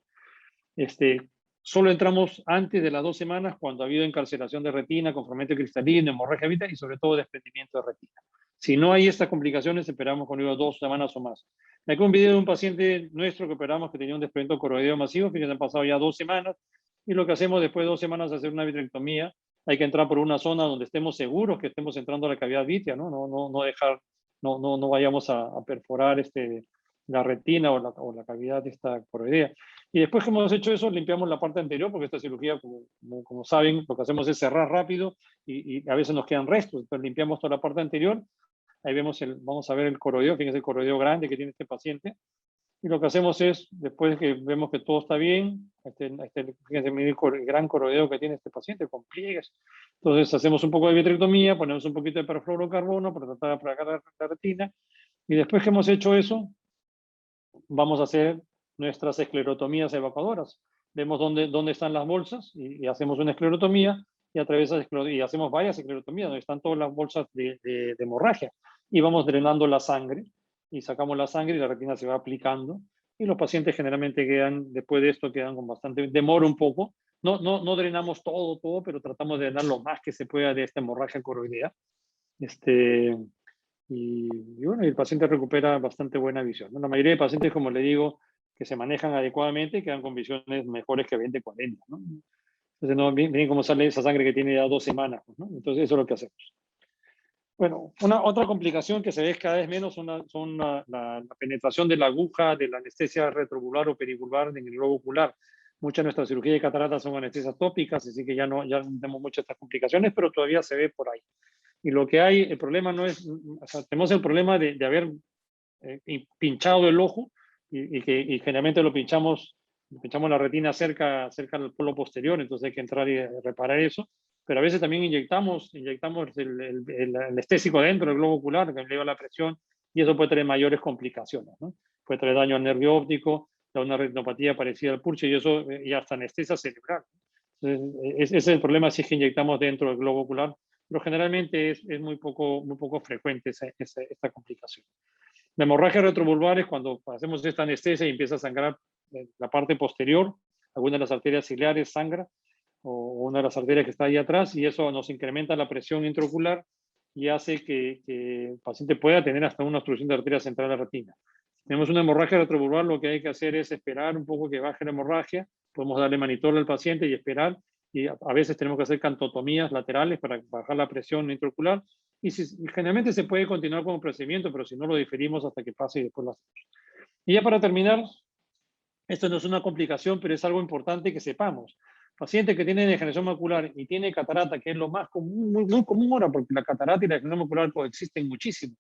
Solo entramos antes de las 2 semanas cuando ha habido encarcelación de retina, con fragmento cristalino, hemorragia vital y sobre todo desprendimiento de retina. Si no hay estas complicaciones, esperamos con 2 semanas o más. Aquí un video de un paciente nuestro que operamos que tenía un desprendimiento coroideo masivo, que ya han pasado ya 2 semanas, y lo que hacemos después de 2 semanas es hacer una vitrectomía. Hay que entrar por una zona donde estemos seguros que estemos entrando a la cavidad vítea, no vayamos a perforar la retina o la cavidad de esta coroidea. Y después que hemos hecho eso, limpiamos la parte anterior, porque esta cirugía, como saben, lo que hacemos es cerrar rápido y a veces nos quedan restos. Entonces limpiamos toda la parte anterior. Ahí vamos a ver el coroideo, fíjense el coroideo grande que tiene este paciente. Y lo que hacemos es, después que vemos que todo está bien, fíjense el gran coroideo que tiene este paciente con pliegues. Entonces hacemos un poco de vitrectomía, ponemos un poquito de perfluorocarbono para tratar de aplacar la retina. Y después que hemos hecho eso, vamos a hacer nuestras esclerotomías evacuadoras. Vemos dónde están las bolsas y hacemos una esclerotomía y hacemos varias esclerotomías, donde están todas las bolsas de hemorragia. Y vamos drenando la sangre y sacamos la sangre y la retina se va aplicando. Y los pacientes generalmente después de esto, quedan con bastante, demora un poco. No drenamos todo, pero tratamos de drenar lo más que se pueda de esta hemorragia coroidea. Y bueno, el paciente recupera bastante buena visión, ¿no? La mayoría de pacientes, como le digo, que se manejan adecuadamente, quedan con visiones mejores que 20/40, ¿no? Entonces, ¿no? Miren cómo sale esa sangre que tiene ya 2 semanas, ¿no? Entonces, eso es lo que hacemos. Bueno, otra complicación que se ve cada vez menos son la penetración de la aguja de la anestesia retrovulvar o perivulvar en el globo ocular. Muchas de nuestras cirugías de cataratas son anestesias tópicas, así que ya no tenemos muchas de estas complicaciones, pero todavía se ve por ahí. Y lo que hay, el problema no es, o sea, tenemos el problema de haber pinchado el ojo y generalmente lo pinchamos la retina cerca al polo posterior, entonces hay que entrar y reparar eso. Pero a veces también inyectamos el anestésico dentro del globo ocular, que eleva la presión, y eso puede traer mayores complicaciones, ¿no? Puede traer daño al nervio óptico, da una retinopatía parecida al Purche, y hasta anestesia cerebral. Entonces, ese es el problema si es que inyectamos dentro del globo ocular, pero generalmente es muy poco frecuente esta complicación. La hemorragia retrovulvar es cuando hacemos esta anestesia y empieza a sangrar la parte posterior, alguna de las arterias ciliares sangra, o una de las arterias que está ahí atrás, y eso nos incrementa la presión intraocular y hace que el paciente pueda tener hasta una obstrucción de arteria central de la retina. Si tenemos una hemorragia retrovulvar, lo que hay que hacer es esperar un poco que baje la hemorragia, podemos darle manitol al paciente y esperar, y a veces tenemos que hacer cantotomías laterales para bajar la presión intraocular, y generalmente se puede continuar con el procedimiento, pero si no lo diferimos hasta que pase y después lo hacemos. Y ya para terminar, esto no es una complicación, pero es algo importante que sepamos. Paciente que tiene degeneración macular y tiene catarata, que es lo más común, muy común ahora, porque la catarata y la degeneración macular coexisten muchísimo.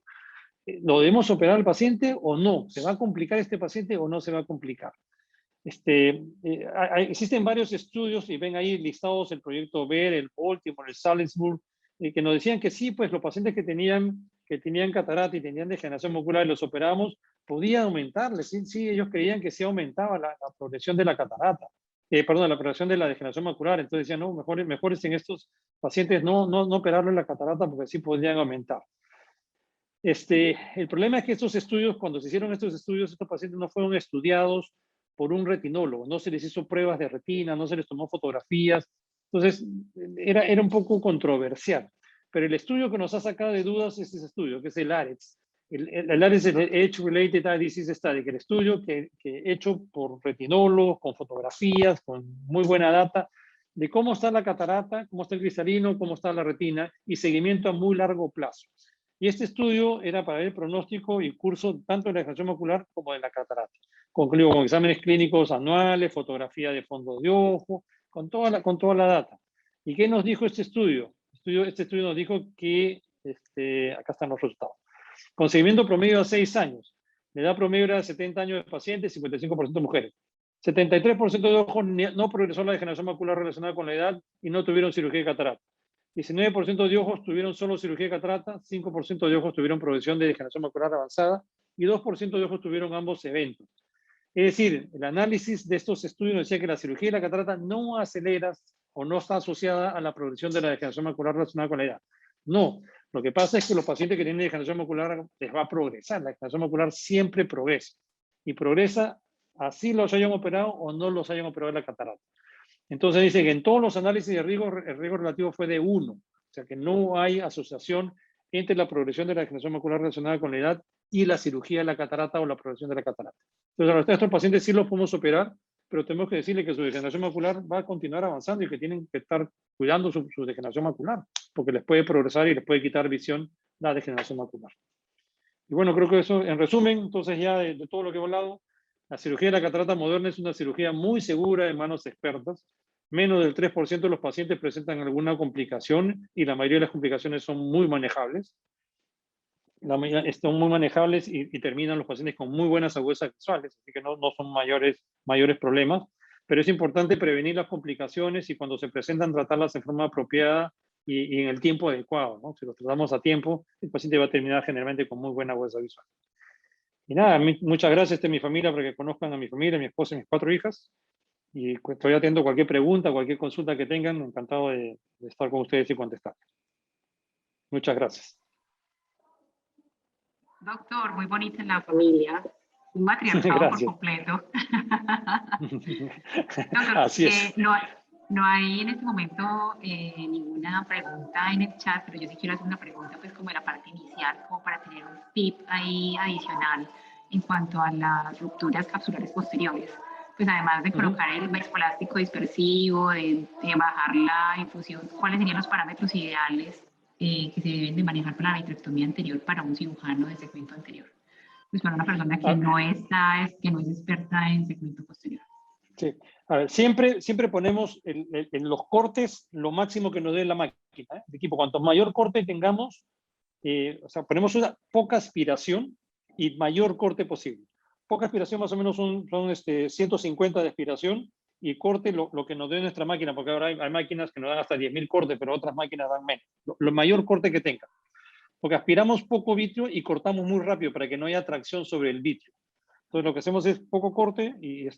¿Lo debemos operar al paciente o no? ¿Se va a complicar este paciente o no se va a complicar? Existen varios estudios, y ven ahí listados el proyecto BER, el Baltimore, el Salisbury, que nos decían que sí, pues los pacientes que tenían catarata y tenían degeneración macular y los operamos, podía aumentarles. Sí, ellos creían que sí aumentaba la progresión de la catarata. La progresión de la degeneración macular. Entonces decían, no, mejor es en estos pacientes no operarle la catarata porque sí podrían aumentar. El problema es que estos estudios, cuando se hicieron estos estudios, estos pacientes no fueron estudiados por un retinólogo, no se les hizo pruebas de retina, no se les tomó fotografías. Entonces, era un poco controversial. Pero el estudio que nos ha sacado de dudas es ese estudio, que es el ARES. El ARES es el Age-Related Eye Disease Study, que el estudio que hecho por retinólogos, con fotografías, con muy buena data, de cómo está la catarata, cómo está el cristalino, cómo está la retina, y seguimiento a muy largo plazo. Y este estudio era para ver el pronóstico y curso tanto de la degeneración macular como de la catarata. Concluyó con exámenes clínicos anuales, fotografía de fondo de ojo, con toda la data. ¿Y qué nos dijo este estudio? Este estudio nos dijo que, acá están los resultados, con seguimiento promedio a 6 años, la edad promedio era de 70 años de pacientes, 55% mujeres. 73% de ojos no progresó la degeneración macular relacionada con la edad y no tuvieron cirugía de catarata. 19% de ojos tuvieron solo cirugía de catarata, 5% de ojos tuvieron progresión de degeneración macular avanzada y 2% de ojos tuvieron ambos eventos. Es decir, el análisis de estos estudios decía que la cirugía de la catarata no acelera o no está asociada a la progresión de la degeneración macular relacionada con la edad. No, lo que pasa es que los pacientes que tienen degeneración macular les va a progresar. La degeneración macular siempre progresa. Y progresa así los hayan operado o no los hayan operado en la catarata. Entonces dice que en todos los análisis de riesgo, el riesgo relativo fue de 1. O sea que no hay asociación entre la progresión de la degeneración macular relacionada con la edad y la cirugía de la catarata o la progresión de la catarata. Entonces a estos pacientes sí los podemos operar, pero tenemos que decirle que su degeneración macular va a continuar avanzando y que tienen que estar cuidando su degeneración macular, porque les puede progresar y les puede quitar visión la degeneración macular. Y bueno, creo que eso, en resumen, entonces ya de todo lo que he hablado, la cirugía de la catarata moderna es una cirugía muy segura en manos expertas. Menos del 3% de los pacientes presentan alguna complicación y la mayoría de las complicaciones son muy manejables. La mayoría están muy manejables y terminan los pacientes con muy buenas agudezas visuales, así que no son mayores problemas. Pero es importante prevenir las complicaciones y cuando se presentan tratarlas en forma apropiada y en el tiempo adecuado, ¿no? Si los tratamos a tiempo, el paciente va a terminar generalmente con muy buena agudeza visual. Y nada, muchas gracias a mi familia para que conozcan a mi familia, mi esposa y mis 4 hijas. Y estoy atento a cualquier pregunta, cualquier consulta que tengan. Encantado de estar con ustedes y contestar. Muchas gracias. Doctor, muy bonita la familia. Un matriarcado por completo. Doctor, así es. No hay en este momento ninguna pregunta en el chat, pero yo sí quiero hacer una pregunta, pues como en la parte inicial, como para tener un tip ahí adicional en cuanto a las rupturas capsulares posteriores. Pues además de colocar el viscoelástico dispersivo, de bajar la infusión, ¿cuáles serían los parámetros ideales que se deben de manejar para la vitrectomía anterior para un cirujano de segmento anterior? Pues para una persona que no es experta en segmento posterior. Sí. A ver, siempre ponemos en los cortes lo máximo que nos dé la máquina. El equipo, cuanto mayor corte tengamos, o sea, ponemos una poca aspiración y mayor corte posible. Poca aspiración más o menos son 150 de aspiración y corte lo que nos dé nuestra máquina, porque ahora hay máquinas que nos dan hasta 10.000 cortes, pero otras máquinas dan menos. Lo mayor corte que tenga. Porque aspiramos poco vitrio y cortamos muy rápido para que no haya tracción sobre el vitrio. Entonces lo que hacemos es poco corte y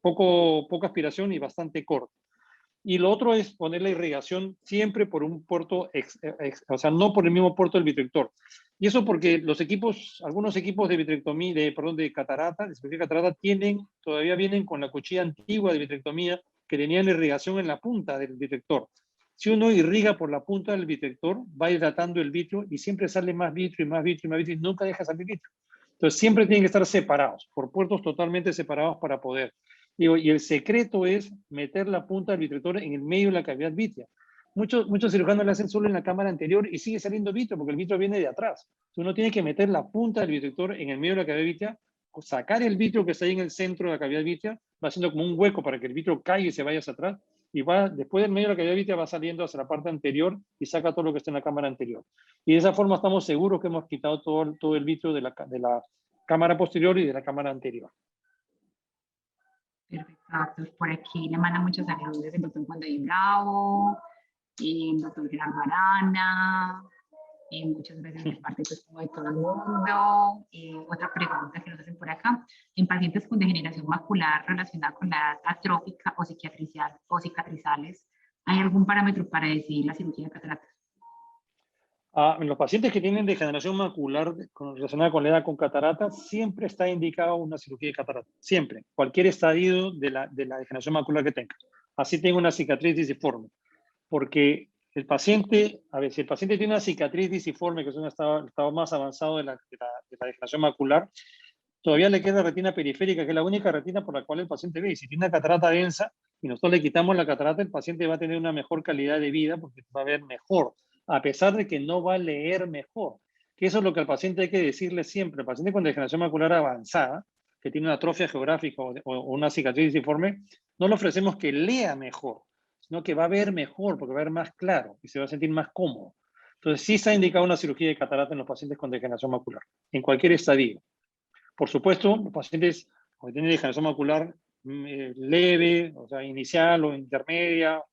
poca aspiración y bastante corte. Y lo otro es poner la irrigación siempre por un puerto, o sea, no por el mismo puerto del vitrector. Y eso porque algunos equipos de vitrectomía, de catarata, de cirugía de catarata, todavía vienen con la cuchilla antigua de vitrectomía que tenían la irrigación en la punta del vitrector. Si uno irriga por la punta del vitrector, va hidratando el vitrio y siempre sale más vitrio y más vitrio y más vitrio y nunca deja salir vitrio. Entonces siempre tienen que estar separados, por puertos totalmente separados para poder. Y el secreto es meter la punta del vitrector en el medio de la cavidad vítrea. Muchos cirujanos lo hacen solo en la cámara anterior y sigue saliendo vitrio porque el vitrio viene de atrás. Entonces uno tiene que meter la punta del vitrector en el medio de la cavidad vítrea, sacar el vitrio que está ahí en el centro de la cavidad vítrea, va haciendo como un hueco para que el vitrio caiga y se vaya hacia atrás. Y después del medio de la cavidad vítrea va saliendo hacia la parte anterior y saca todo lo que está en la cámara anterior. Y de esa forma estamos seguros que hemos quitado todo el vitrio de la cámara posterior y de la cámara anterior. Perfecto, doctor. Por aquí le mandan muchos saludos el doctor Juan David Bravo, el doctor Gerardo Arana, muchas gracias de parte pues, como de todo el mundo. Otra pregunta que nos hacen por acá. En pacientes con degeneración macular relacionada con la edad atrófica o cicatrizales, ¿hay algún parámetro para decidir la cirugía de catarata? En los pacientes que tienen degeneración macular relacionada con la edad con catarata, siempre está indicado una cirugía de catarata. Siempre. Cualquier estadio de la degeneración macular que tenga. Así tenga una cicatriz disiforme. Porque el paciente, si el paciente tiene una cicatriz disiforme, que es un estado más avanzado de la degeneración macular, todavía le queda retina periférica, que es la única retina por la cual el paciente ve. Y si tiene una catarata densa y nosotros le quitamos la catarata, el paciente va a tener una mejor calidad de vida porque va a ver mejor, a pesar de que no va a leer mejor. Que eso es lo que al paciente hay que decirle siempre. El paciente con degeneración macular avanzada, que tiene una atrofia geográfica o una cicatriz disiforme, no le ofrecemos que lea mejor, sino que va a ver mejor porque va a ver más claro y se va a sentir más cómodo. Entonces sí se ha indicado una cirugía de catarata en los pacientes con degeneración macular, en cualquier estadio. Por supuesto, los pacientes que tienen degeneración macular leve, o sea, inicial o intermedia,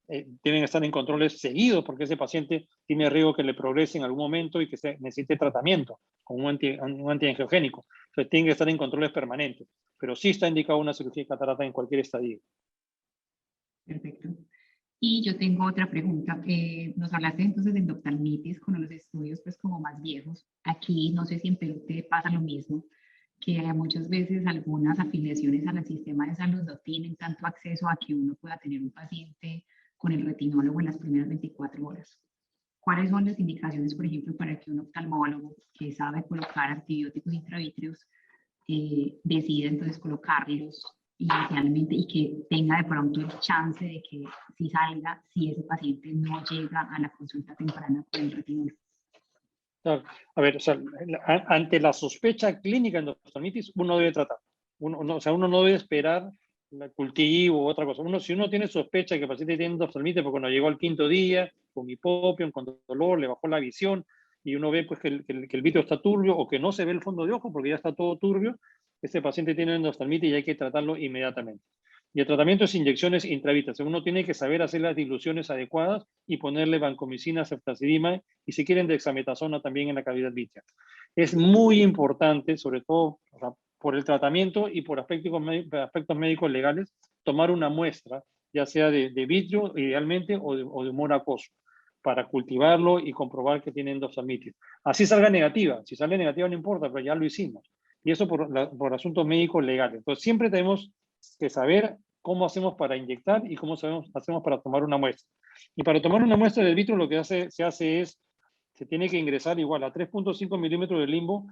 deben estar en controles seguidos porque ese paciente tiene riesgo que le progrese en algún momento y que necesite tratamiento con un antiangiogénico. Entonces, tienen que estar en controles permanentes. Pero sí está indicado una cirugía de catarata en cualquier estadio. Perfecto. Y yo tengo otra pregunta. Nos hablaste entonces de endoftalmitis con los estudios pues como más viejos. Aquí no sé si en Perú te pasa lo mismo, que muchas veces algunas afiliaciones al sistema de salud no tienen tanto acceso a que uno pueda tener un paciente con el retinólogo en las primeras 24 horas. ¿Cuáles son las indicaciones, por ejemplo, para que un oftalmólogo que sabe colocar antibióticos intravítreos decida entonces colocarlos inicialmente y que tenga de pronto el chance de que si salga, si ese paciente no llega a la consulta temprana con el retinólogo? Claro. A ver, o sea, ante la sospecha clínica de endoftalmitis, uno debe tratar. O sea, uno no debe esperar el cultivo u otra cosa. Si uno tiene sospecha de que el paciente tiene endoftalmitis porque cuando llegó al 5.º día, con hipopión, con dolor, le bajó la visión, y uno ve pues, que el vitrio está turbio o que no se ve el fondo de ojo porque ya está todo turbio, este paciente tiene endoftalmitis y hay que tratarlo inmediatamente. Y el tratamiento es inyecciones intravítreas. Uno tiene que saber hacer las diluciones adecuadas y ponerle vancomicina, ceftazidima y si quieren dexametasona también en la cavidad vítrea. Es muy importante, sobre todo o sea, por el tratamiento y por aspectos médicos legales, tomar una muestra, ya sea de vitrio idealmente o de humor acuoso, para cultivarlo y comprobar que tiene endoftalmitis. Así salga negativa. Si sale negativa no importa, pero ya lo hicimos. Y eso por asuntos médicos legales. Entonces siempre tenemos que saber cómo hacemos para inyectar y cómo hacemos para tomar una muestra. Y para tomar una muestra del vitrio lo que se hace es, se tiene que ingresar igual a 3.5 milímetros de limbo.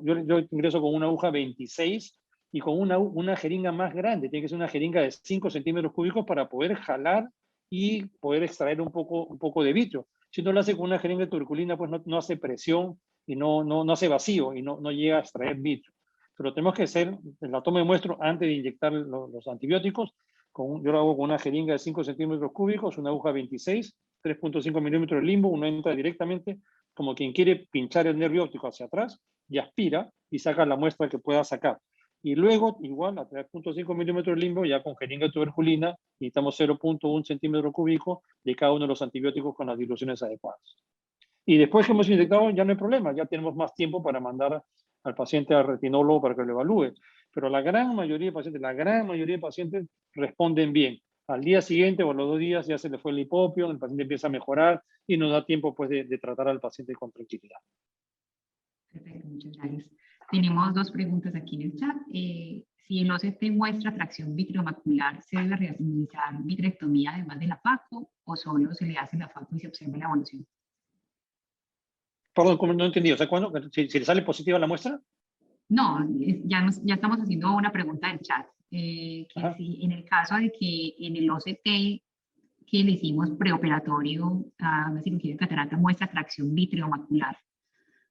Yo ingreso con una aguja 26 y con una jeringa más grande. Tiene que ser una jeringa de 5 centímetros cúbicos para poder jalar y poder extraer un poco de vitrio. Si no lo hace con una jeringa de tuberculina, pues no hace presión y no hace vacío y no llega a extraer vitrio. Pero tenemos que hacer la toma de muestra antes de inyectar los antibióticos. Yo lo hago con una jeringa de 5 centímetros cúbicos, una aguja 26, 3.5 milímetros de limbo. Uno entra directamente como quien quiere pinchar el nervio óptico hacia atrás y aspira y saca la muestra que pueda sacar. Y luego, igual, a 3.5 milímetros de limbo, ya con jeringa de tuberculina, necesitamos 0.1 centímetro cúbico de cada uno de los antibióticos con las diluciones adecuadas. Y después que hemos inyectado, ya no hay problema, ya tenemos más tiempo para mandar al paciente al retinólogo para que lo evalúe. Pero la gran mayoría de pacientes responden bien. Al día siguiente o a los 2 días ya se le fue el hipopio, el paciente empieza a mejorar y nos da tiempo pues, de tratar al paciente con tranquilidad. Perfecto, muchas gracias. Tenemos 2 preguntas aquí en el chat. Si el OCT muestra tracción vitreomacular, ¿se debe realizar vitrectomía además de la FACO o solo se le hace la FACO y se observa la evolución? Perdón, no entendí. O sea, si le sale positiva la muestra? No, ya estamos haciendo una pregunta del chat. Que si en el caso de que en el OCT que le hicimos preoperatorio a una cirugía de catarata muestra tracción vitreomacular,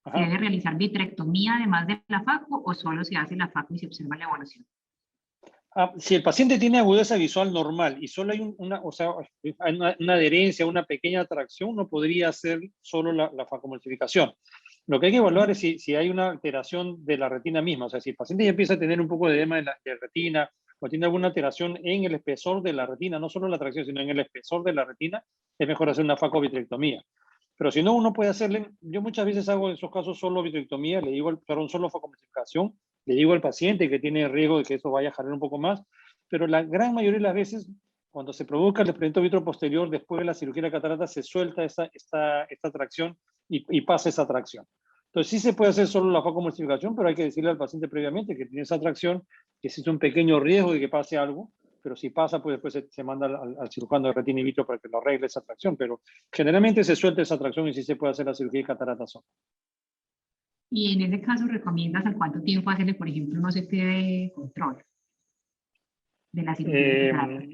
¿se debe realizar vitrectomía además de la FACO o solo se hace la FACO y se observa la evolución? Si el paciente tiene agudeza visual normal y solo hay una adherencia, una pequeña atracción, no podría hacer solo la facomultificación. Lo que hay que evaluar es si hay una alteración de la retina misma. O sea, si el paciente ya empieza a tener un poco de edema de retina o tiene alguna alteración en el espesor de la retina, no solo la atracción, sino en el espesor de la retina, es mejor hacer una facovitrectomía. Pero si no, uno puede hacerle, yo muchas veces hago en esos casos solo vitrectomía, le digo, solo facomultificación, le digo al paciente que tiene riesgo de que eso vaya a jalar un poco más, pero la gran mayoría de las veces, cuando se provoca el desprendimiento vitro posterior, después de la cirugía de catarata, se suelta esta tracción y pasa esa tracción. Entonces sí se puede hacer solo la facomultificación, pero hay que decirle al paciente previamente que tiene esa tracción, que existe un pequeño riesgo de que pase algo, pero si pasa, pues después se manda al cirujano de retina in vitro para que lo arregle esa tracción, pero generalmente se suelta esa tracción y sí se puede hacer la cirugía de catarata sola. Y en ese caso, ¿recomiendas al cuánto tiempo hacerle, por ejemplo, un OCT de control de la cirugía de catarata?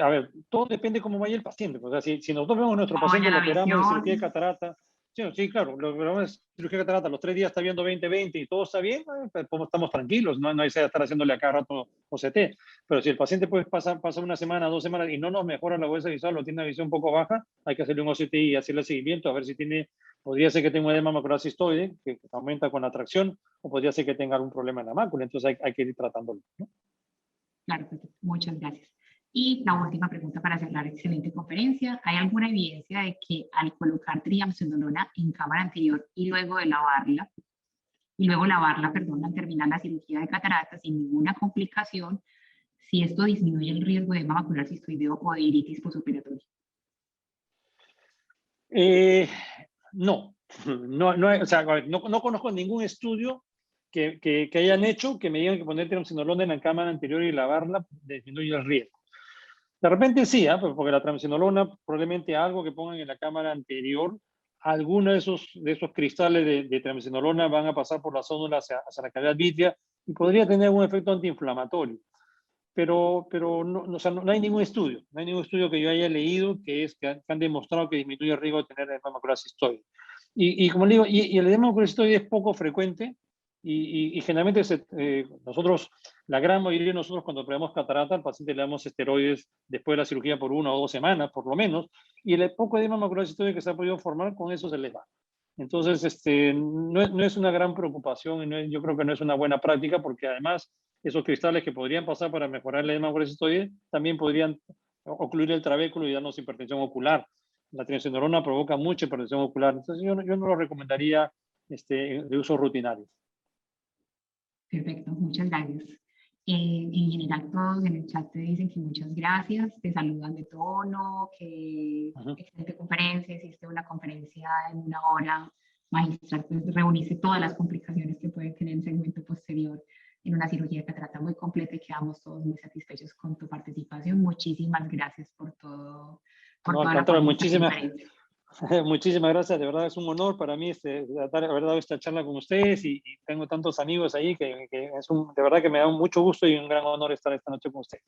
A ver, todo depende cómo vaya el paciente. O sea, si nosotros vemos a nuestro paciente, lo operamos de cirugía de catarata, sí, claro, lo operamos de cirugía de catarata, los 3 días está viendo 20/20 y todo está bien, pues estamos tranquilos, no hay necesidad de estar haciéndole a cada rato OCT. Pero si el paciente pues, pasa una semana, 2 semanas y no nos mejora la agudeza visual o tiene una visión un poco baja, hay que hacerle un OCT y hacerle seguimiento a ver si podría ser que tenga un edema macular cistoide, que aumenta con la tracción, o podría ser que tenga algún problema en la mácula, entonces hay que ir tratándolo, ¿no? Claro, perfecto. Muchas gracias. Y la última pregunta para cerrar, excelente conferencia. ¿Hay alguna evidencia de que al colocar triamcinolona en cámara anterior y luego lavarla, perdón, al terminar la cirugía de catarata sin ninguna complicación, si esto disminuye el riesgo de edema macular cistoideo o de iritis postoperatoria. No, o sea, no conozco ningún estudio que hayan hecho que me digan que poner triamcinolona en la cámara anterior y lavarla disminuye el riesgo. De repente sí, porque la triamcinolona probablemente algo que pongan en la cámara anterior, algunos de esos cristales de triamcinolona van a pasar por la zónula hacia la cavidad vitrea y podría tener un efecto antiinflamatorio. Pero o sea, no hay ningún estudio, que yo haya leído que han demostrado que disminuye el riesgo de tener edema macular cistoide. Y como le digo, y el edema macular cistoide es poco frecuente y generalmente nosotros, la gran mayoría de nosotros cuando operamos catarata, al paciente le damos esteroides después de la cirugía por 1 o 2 semanas, por lo menos, y el poco edema macular cistoide que se ha podido formar, con eso se les va. Entonces, no es una gran preocupación y yo creo que no es una buena práctica porque además esos cristales que podrían pasar para mejorar el edema macular cistoide también podrían ocluir el trabéculo y darnos hipertensión ocular. La triamcinolona provoca mucha hipertensión ocular, entonces yo no lo recomendaría de uso rutinario. Perfecto, muchas gracias. En general todos en el chat te dicen que muchas gracias, te saludan de tono, que excelente conferencia, hiciste una conferencia en 1 hora magistral, pues reuniste todas las complicaciones que pueden tener en segmento posterior en una cirugía de catarata muy completa y quedamos todos muy satisfechos con tu participación. Muchísimas gracias por todo. Por toda la muchísimas gracias, de verdad es un honor para mí haber dado esta charla con ustedes y tengo tantos amigos ahí que de verdad que me da mucho gusto y un gran honor estar esta noche con ustedes.